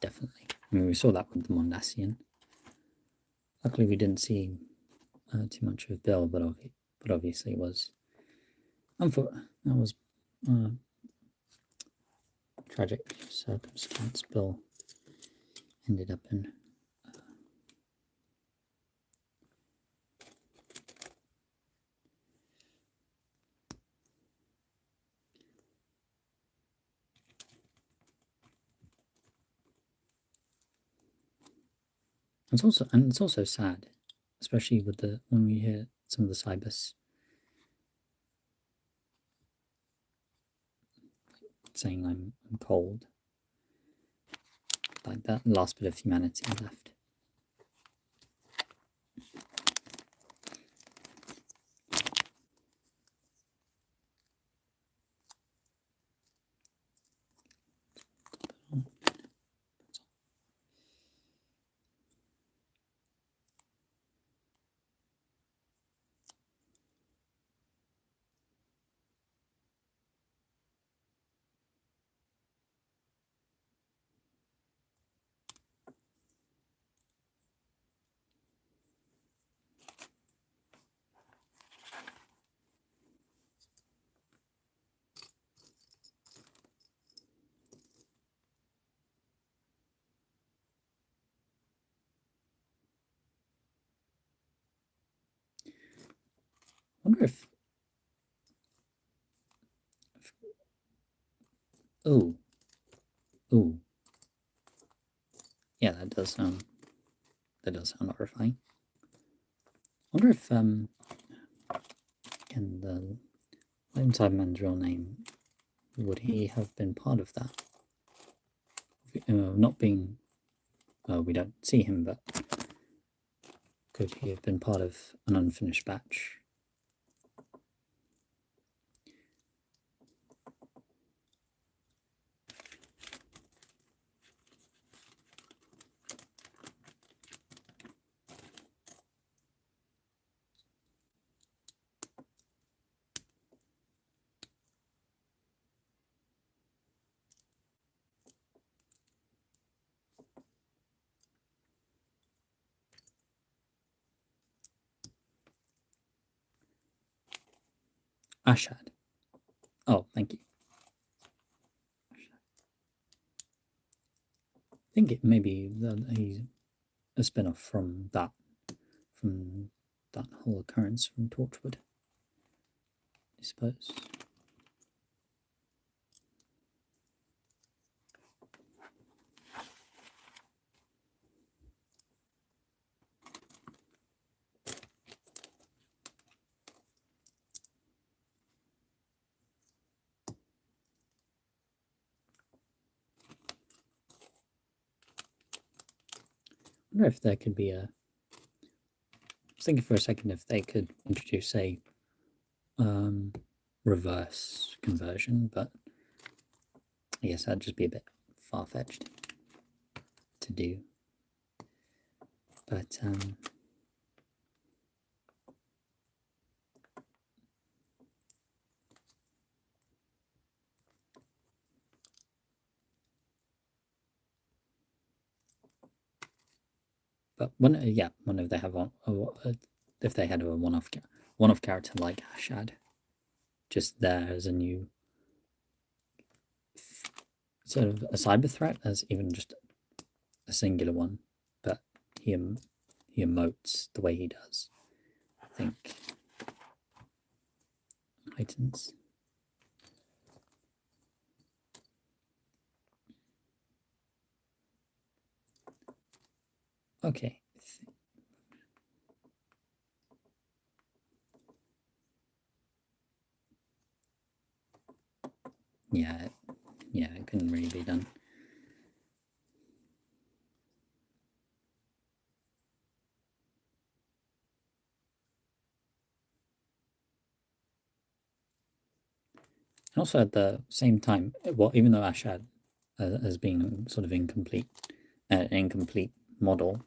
Definitely. I mean, we saw that with the Mondasian. Luckily, we didn't see too much of Bill, but obviously it was. That was tragic circumstance Bill ended up in. It's also sad, especially with when we hear some of the Cybers saying I'm cold. Like that last bit of humanity left. I wonder if oh yeah, that does sound horrifying. I wonder if can the Lone Cyberman's real name, would he have been part of that? Not being, we don't see him, but could he have been part of an unfinished batch? Ashad. Oh, thank you. I think it maybe he's a spin-off from that whole occurrence from Torchwood, I suppose. I wonder if there could be a. I was thinking for a second if they could introduce a reverse conversion, but I guess that'd just be a bit far-fetched to do. But when if they have if they had a one-off character like Ashad, just there as a new sort of a cyber threat, as even just a singular one, but he emotes the way he does. I think heightens. Okay, yeah, it couldn't really be done. And also at the same time, well, even though Ashad has been sort of incomplete, an incomplete model,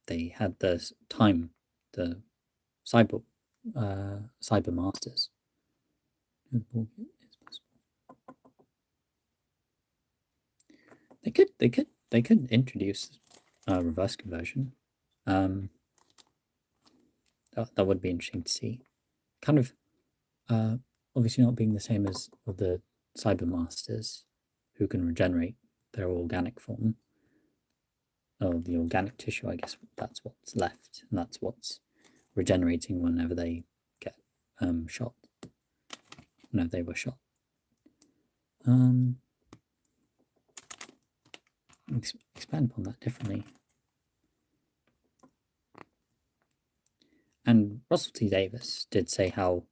they had the time, the cyber cyber masters. They could introduce a reverse conversion. That would be interesting to see. Kind of, obviously not being the same as the cyber masters, who can regenerate their organic form, or the organic tissue. I guess that's what's left, and that's what's regenerating whenever they get shot. Whenever they were shot. Expand upon that differently. And Russell T Davis did say how,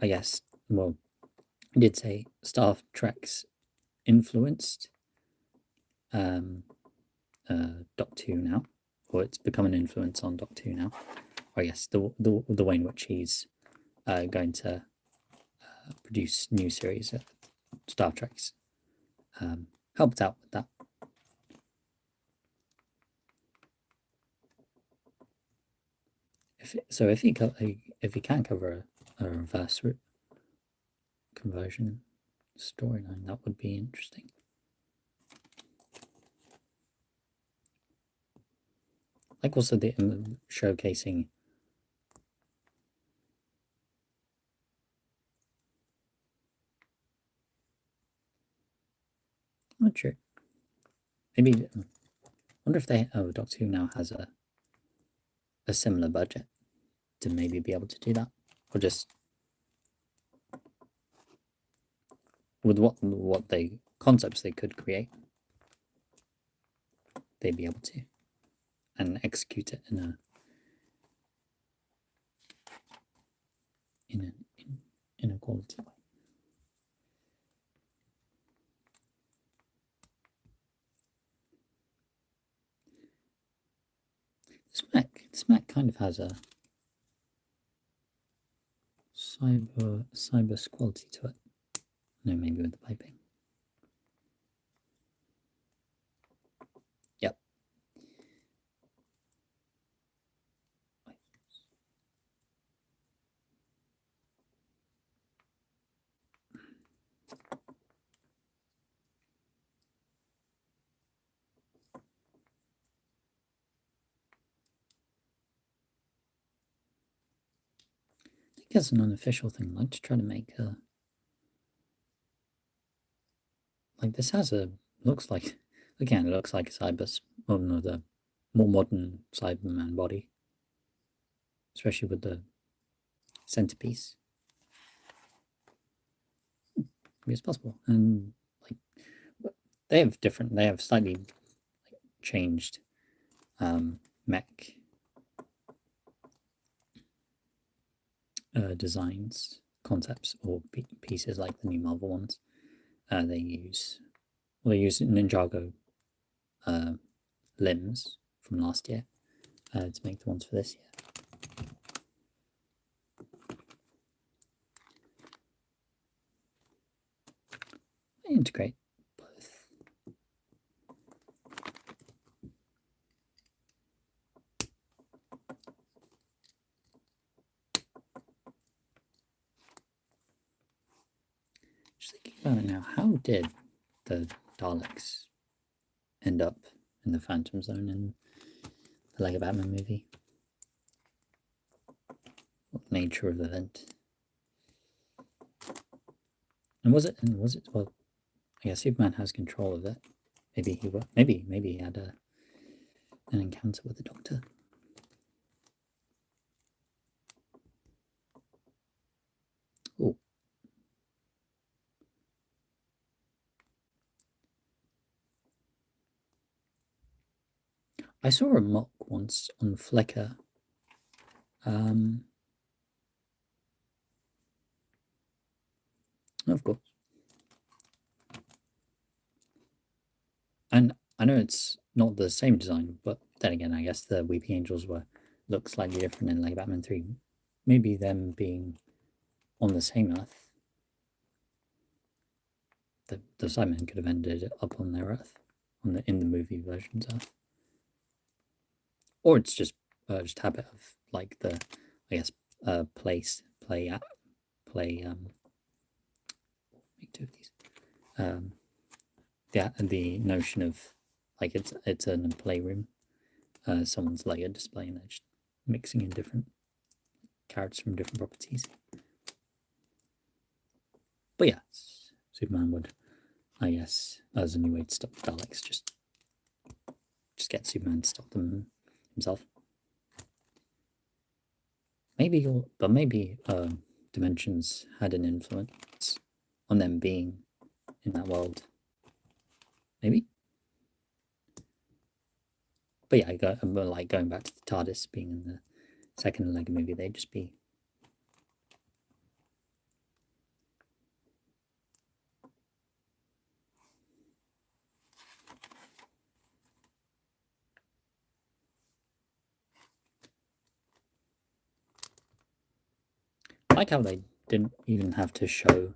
I guess, well, he did say Star Trek's influenced Doctor Who now, or it's become an influence on Doctor Who now. Or I guess the way in which he's going to produce new series of Star Trek's helped out with that. If he can cover a reverse conversion storyline, that would be interesting. Like also the showcasing not sure. Maybe I wonder if they Doctor Who now has a similar budget to maybe be able to do that, or just with what they concepts they could create, they'd be able to and execute it in a quality way. This Mac kind of has a cyber quality to it. No, maybe with the piping. Yep. I think as an unofficial thing, I'd like to try to make a like this has a looks like again it looks like a Cybers, well no, the more modern Cyberman body, especially with the centerpiece. It's possible, and like they have slightly changed mech designs, concepts, or pieces like the new Marvel ones. They use Ninjago limbs from last year to make the ones for this year. I integrate both. Just thinking about it now, how did the Daleks end up in the Phantom Zone in the Lego Batman movie? What nature of the event? And was it well, I guess Superman has control of it. Maybe he had an encounter with the Doctor. Oh. I saw a mock once on Flickr. of course. And I know it's not the same design, but then again, I guess the Weeping Angels look slightly different in Lego Batman 3. Maybe them being on the same Earth, the Cybermen could have ended up on their Earth, in the movie version's Earth, or it's just habit of like the, I guess, play. Make two of these. The notion of like it's in a playroom, someone's Lego display, and they're just mixing in different characters from different properties. But yeah, Superman would, I guess, as a new way to stop the Daleks, just get Superman to stop them himself. Maybe Dimensions had an influence on them being in that world. Maybe. But yeah, like going back to the TARDIS being in the second Lego movie, they'd just be I like how they didn't even have to show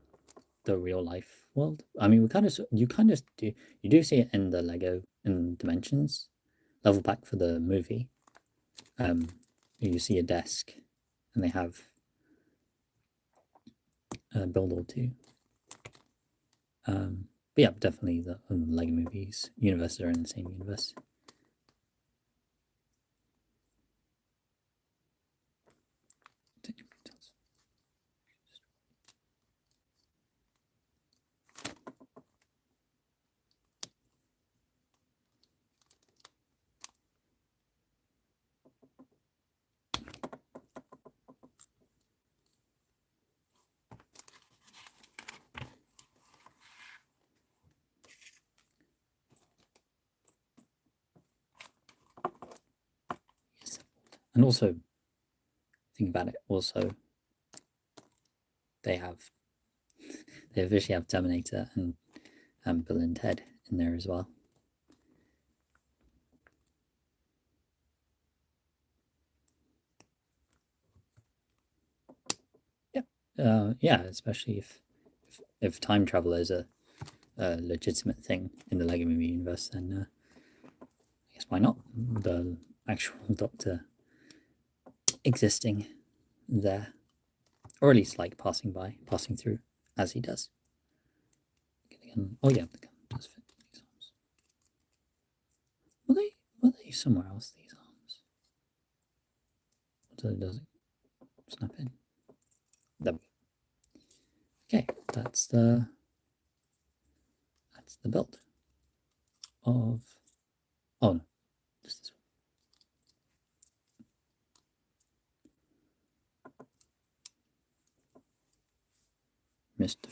the real life world. I mean, you do see it in the Lego in Dimensions level pack for the movie. You see a desk, and they have build all two. But yeah, definitely the Lego movies universes are in the same universe. And also, think about it. Also, they officially have Terminator and Bill and Ted in there as well. Yeah, especially if time travel is a legitimate thing in the Lego Movie universe, then I guess why not? The actual Doctor existing there, or at least like passing through as he does. Oh yeah, the gun does fit these arms. Were they somewhere else? These arms. Does it snap in? There we go. Okay, that's the build of. Oh no, just this one. Mr.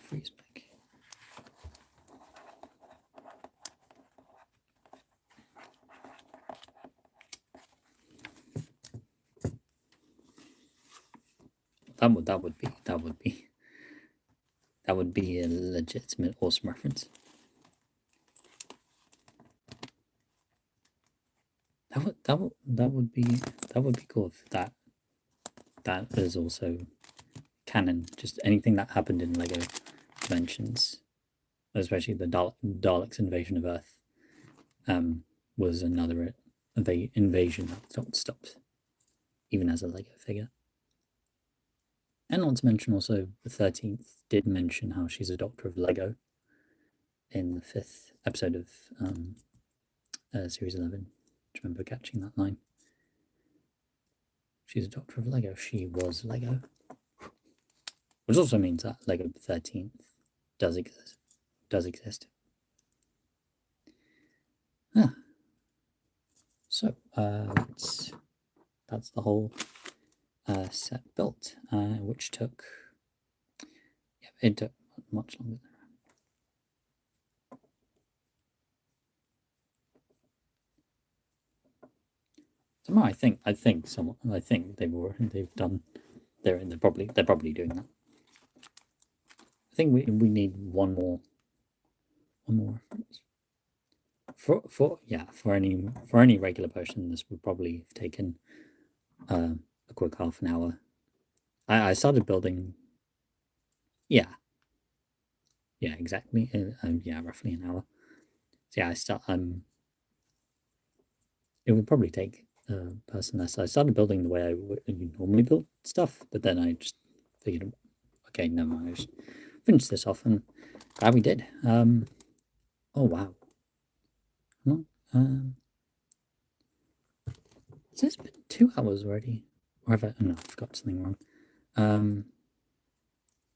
Freeze back. That would be a legitimate awesome reference. That would be cool if that is also canon. Just anything that happened in Lego Dimensions, especially the Daleks' invasion of Earth, was another invasion that got stopped, even as a Lego figure. And not to mention also the 13th did mention how she's a doctor of Lego in the 5th episode of Series 11. Do you remember catching that line? She's a doctor of Lego. She was Lego. Which also means that Lego 13th does exist. So that's the whole set built, which took much longer. Somehow I think they're probably doing that. I think we need one more reference. For any regular potion, this would probably have taken a quick half an hour. I started building. Yeah, exactly. Yeah, roughly an hour. So yeah, it would probably take a person less. I started building the way I would normally build stuff, but then I just figured, okay, no, I just finish this off, and glad we did. Oh wow. Well, has this been 2 hours already? Or have I? Oh, no, I forgot something wrong.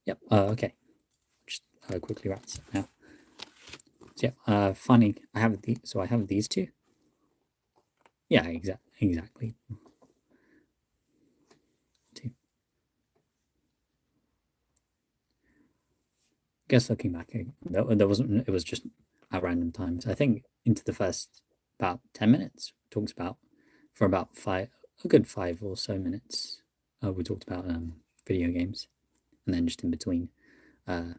Yep. Okay. Just quickly wrap this up now. So yeah. Finally, I have the. So I have these two. Yeah. Exactly. Two. Guess looking back, there wasn't. It was just at random times. I think into the first about 10 minutes talks about for about a good 5 or so minutes. We talked about video games, and then just in between, uh,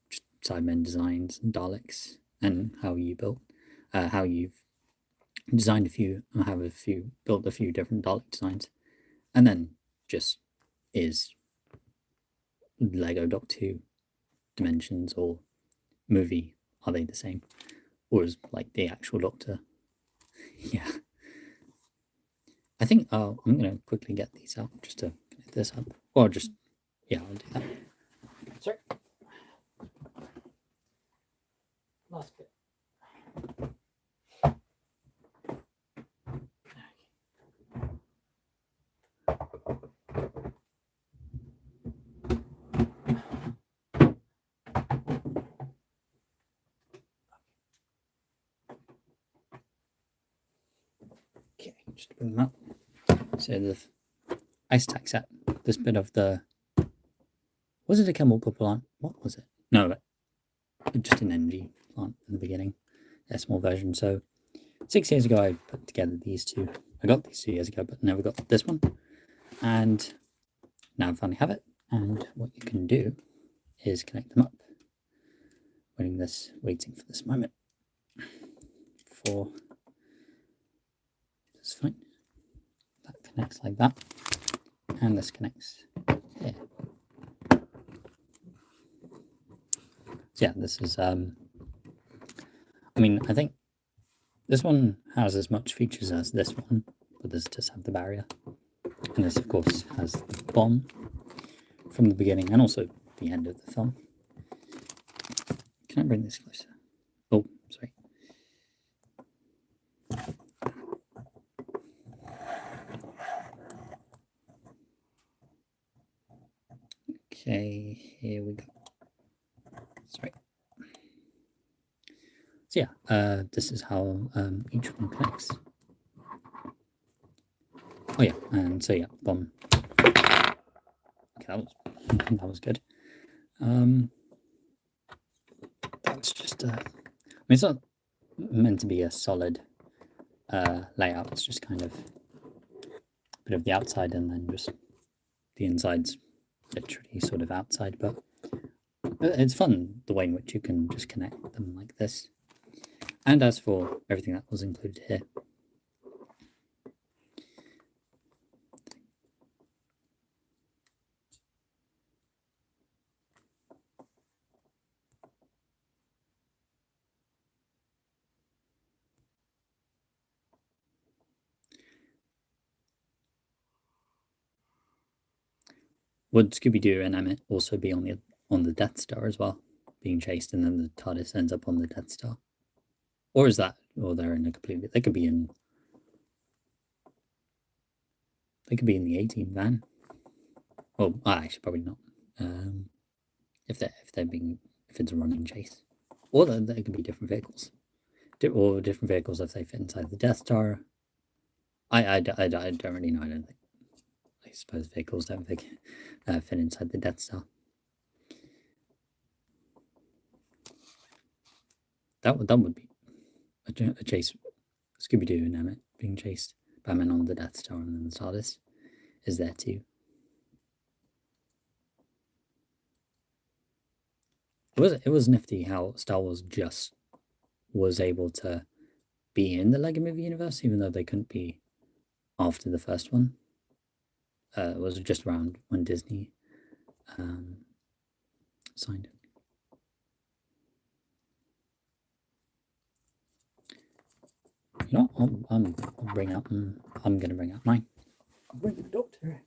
just Sidemen designs and Daleks and how you built, how you've designed built a few different Dalek designs, and then just is Lego Doctor Who dimensions or movie, are they the same, or is like the actual Doctor? Yeah, I think I'm gonna quickly get these out just to connect this up, or just I'll do that. Sorry, last bit. Okay, just bring them up. So the ice tack set, this bit of the, was it a chemical plant? What was it? No, just an energy plant in the beginning, a small version. So 6 years ago, I put together these two. I got these 2 years ago, but never got this one. And now I finally have it. And what you can do is connect them up. Waiting for this moment. That's fine. That connects like that. And this connects here. So yeah, this is, I mean, I think this one has as much features as this one, but this does have the barrier. And this, of course, has the bomb from the beginning and also the end of the film. Can I bring this closer? Oh, sorry. Okay, here we go. Sorry. So yeah, this is how each one connects. Oh yeah, and so yeah, bomb. Okay, that was good. That's just I mean, it's not meant to be a solid layout. It's just kind of a bit of the outside and then just the inside's literally sort of outside, but it's fun the way in which you can just connect them like this. And as for everything that was included here, would Scooby-Doo and Emmett also be on the Death Star as well, being chased, and then the TARDIS ends up on the Death Star? Or is that, or they're in a completely, they could be in the 18 van. Well, actually, probably not. If it's a running chase, or they could be different vehicles, or different vehicles if they fit inside the Death Star. I don't really know. I don't think. I suppose vehicles don't fit inside the Death Star. That would be a chase. Scooby-Doo and Emmett being chased by men on the Death Star, and then the TARDIS is there too. it was nifty how Star Wars just was able to be in the Lego Movie universe, even though they couldn't be after the first one. It was just around when Disney signed it. You know what? I'm going to bring out mine. I'll bring the doctor.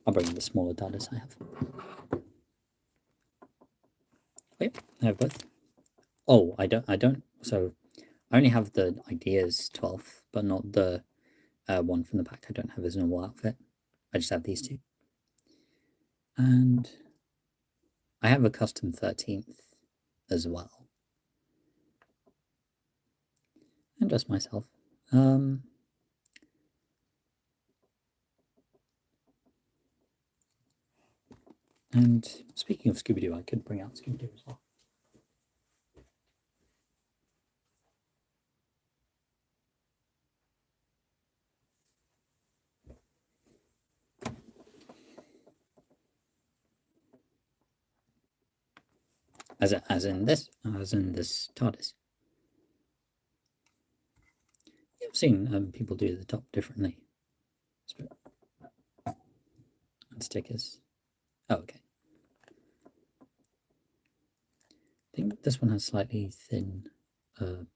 I'll bring the smaller TARDIS I have. Wait, I have both. Oh, I don't. So I only have the Ideas 12th, but not the one from the pack. I don't have his normal outfit. I just have these two. And I have a custom 13th as well. And just myself. And speaking of Scooby-Doo, I could bring out Scooby-Doo as well. As in this TARDIS. I've seen people do the top differently. And stickers. Oh, okay. I think this one has slightly thin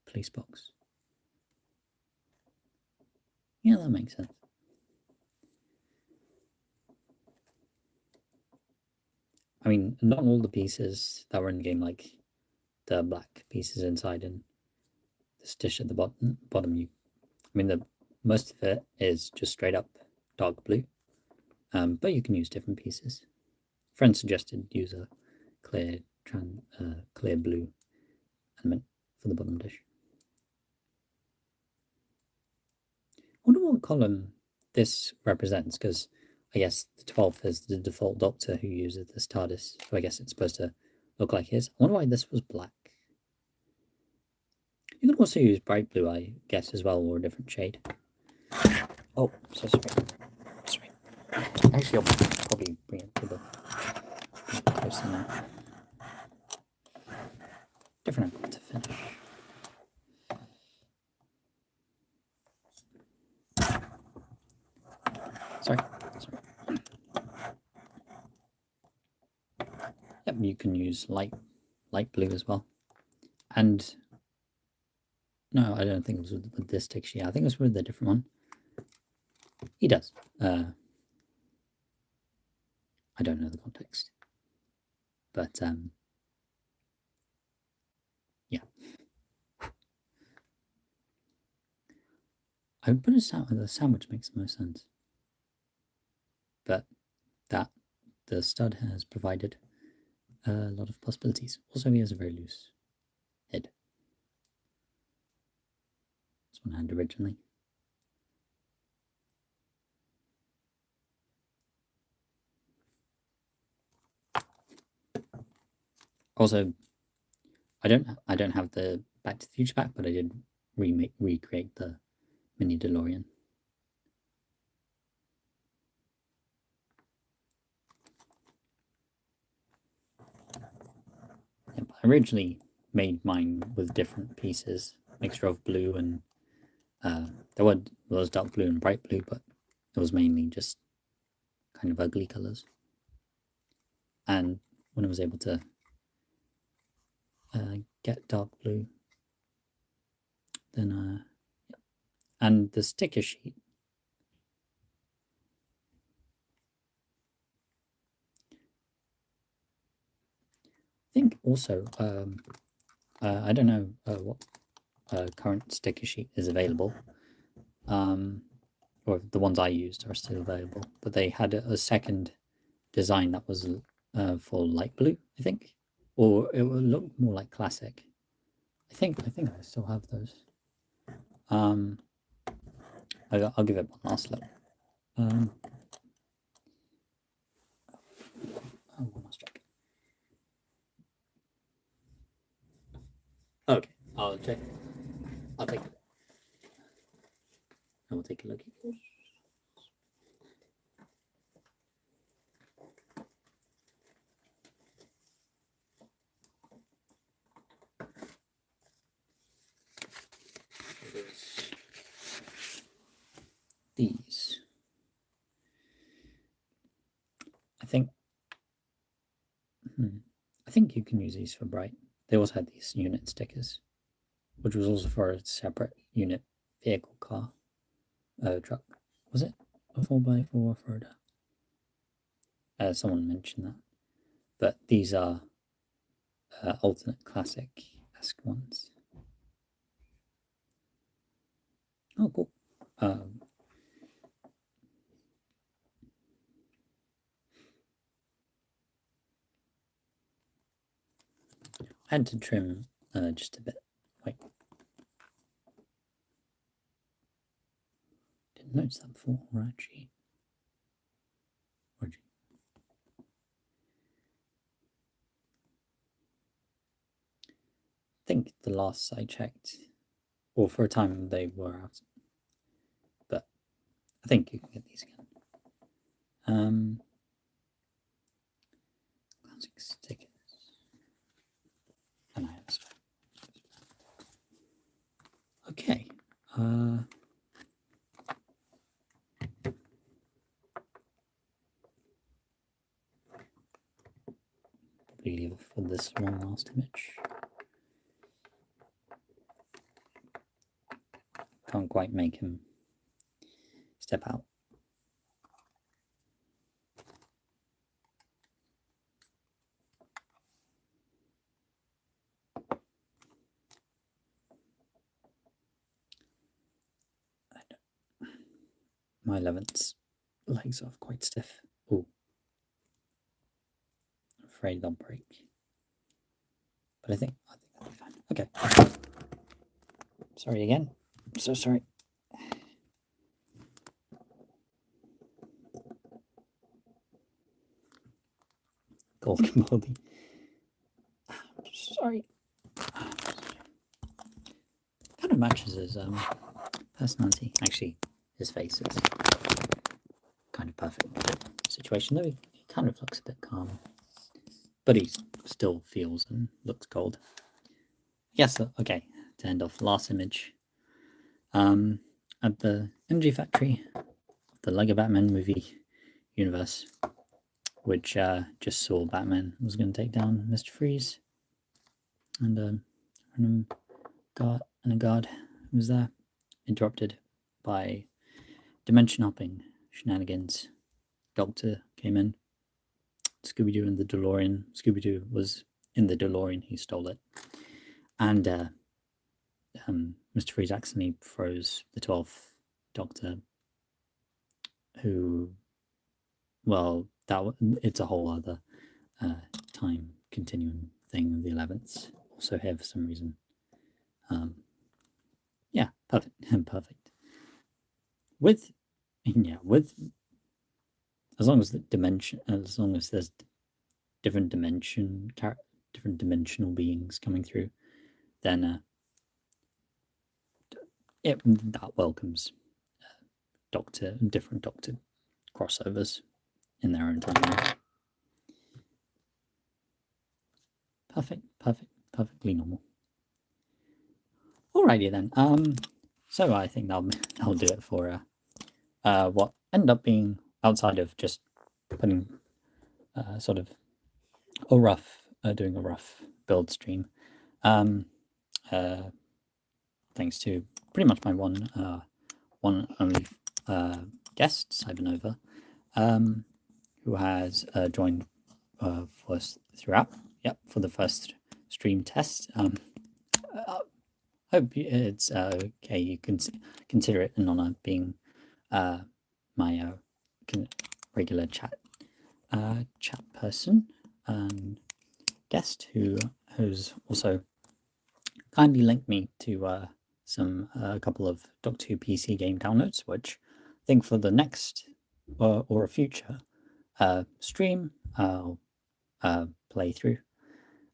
police box. Yeah, that makes sense. I mean, not all the pieces that were in the game, like the black pieces inside and the stitch at the bottom. Most of it is just straight up dark blue, but you can use different pieces. Friend suggested use a clear blue element for the bottom dish. I wonder what column this represents, because I guess the 12th is the default Doctor who uses this TARDIS, so I guess it's supposed to look like his. I wonder why this was black. You can also use bright blue, I guess, as well, or a different shade. Oh, so sorry. Actually, I'll probably bring it to the closer now. Different element to finish. Sorry. Yep, you can use light blue as well. And no, I don't think it was with this stick sheet. I think it was with a different one. He does. I don't know the context. But yeah. I would put a sandwich makes the most sense. But that the stud has provided a lot of possibilities. Also, he has a very loose head. This one had originally. Also, I don't have the Back to the Future pack, but I did recreate the mini DeLorean. Yep, I originally made mine with different pieces, mixture of blue and there was dark blue and bright blue, but it was mainly just kind of ugly colors. And when I was able to get dark blue, then and the sticker sheet. I think also I don't know what current sticker sheet is available, or the ones I used are still available, but they had a second design that was for light blue, I think, or it would look more like classic. I think I still have those. I'll give it one last look. One last check. Okay, I'll check looking for. These. I think you can use these for bright. They also had these unit stickers, which was also for a separate unit vehicle car, truck. Was it a 4x4 off-roader? Someone mentioned that. But these are alternate classic-esque ones. Oh, cool. I had to trim just a bit. Wait. Didn't notice that before, or actually. I think the last I checked, or for a time they were out, but I think you can get these again. Classic stickers. And I have spare. Okay. Probably leave it for this one last image. Can't quite make him step out. My 11th's legs are quite stiff. Oh, I'm afraid they'll break. But I think that'll be fine. Okay. Sorry again. I'm so sorry. Gold Cambaldi. Sorry. Kind of matches his personality. Actually, his face is kind of perfect situation, though he kind of looks a bit calm. But he still feels and looks cold. Yes, okay, to end off, last image. At the Energy Factory, the Lego Batman movie universe, which just saw Batman was going to take down Mr. Freeze. And a guard was there, interrupted by dimension hopping shenanigans. Doctor came in. Scooby-Doo in the DeLorean. Scooby-Doo was in the DeLorean. He stole it. And Mr. Freeze accidentally froze the 12th Doctor, who, well, it's a whole other time continuum thing. The 11th also here for some reason. Yeah, perfect. Perfect. With as long as there's different dimensional beings coming through, then that welcomes different Doctor crossovers in their own time. Perfectly normal. Alrighty then. So I think that'll do it for what ended up being, outside of just putting sort of doing a rough build stream. Thanks to pretty much my one only guest, Cybernova, who has joined for us throughout. Yep, for the first stream test. Hope it's okay. You can consider it an honor being my regular chat person and guest, who has also kindly linked me to a couple of Doctor Who PC game downloads, which I think for the next or a future stream I'll play through,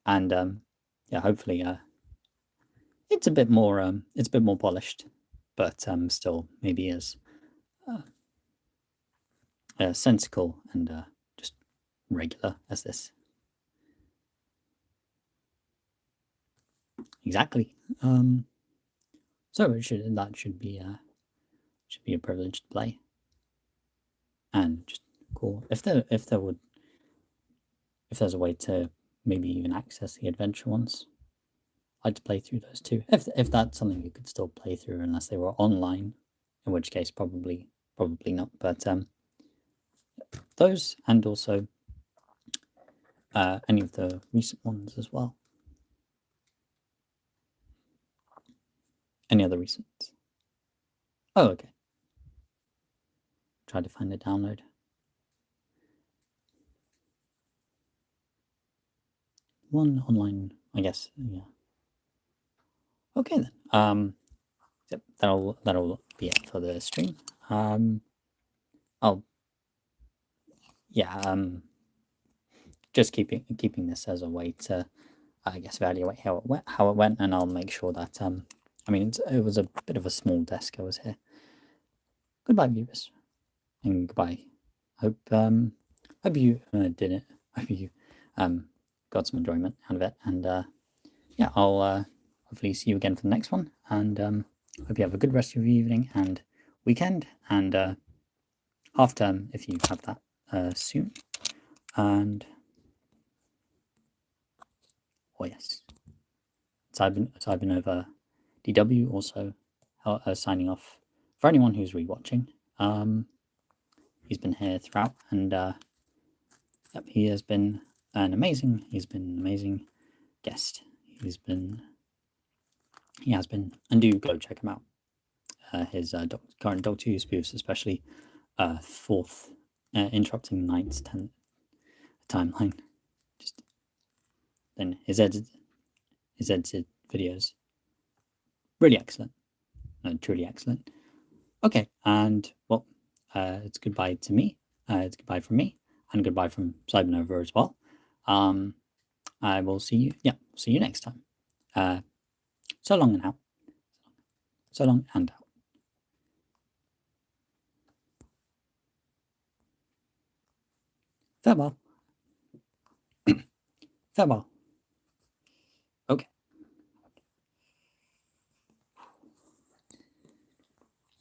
and yeah, hopefully it's a bit more polished, but still maybe as sensical and just regular as this. Exactly. So that should be a privilege to play, and just cool. If there's a way to maybe even access the adventure ones, I'd like to play through those too. If that's something you could still play through unless they were online, in which case probably not. But those, and also any of the recent ones as well. Any other recent? Oh, okay. Try to find a download. One online, I guess. Yeah. Okay then. Yep, that'll be it for the stream. I'll just keeping this as a way to, I guess, evaluate how it went, and I'll make sure that I mean, it was a bit of a small desk I was here. Goodbye, viewers, and goodbye. Hope you did it. Hope you got some enjoyment out of it, and yeah, I'll hopefully see you again for the next one, and hope you have a good rest of your evening and weekend, and half term if you have that soon. And oh yes, so I've been over DW, also signing off for anyone who's rewatching. He's been here throughout, and yep, he has been an amazing guest. He has been, and do go check him out. His current Doctor Who spoofs, especially fourth, interrupting ninth, 10th timeline. Just then his edited videos, really excellent, truly excellent. Okay, and well, it's goodbye to me. It's goodbye from me, and goodbye from Cybernova as well. I will see you. Yeah, see you next time. So long and out. So long and out. Farewell. Farewell.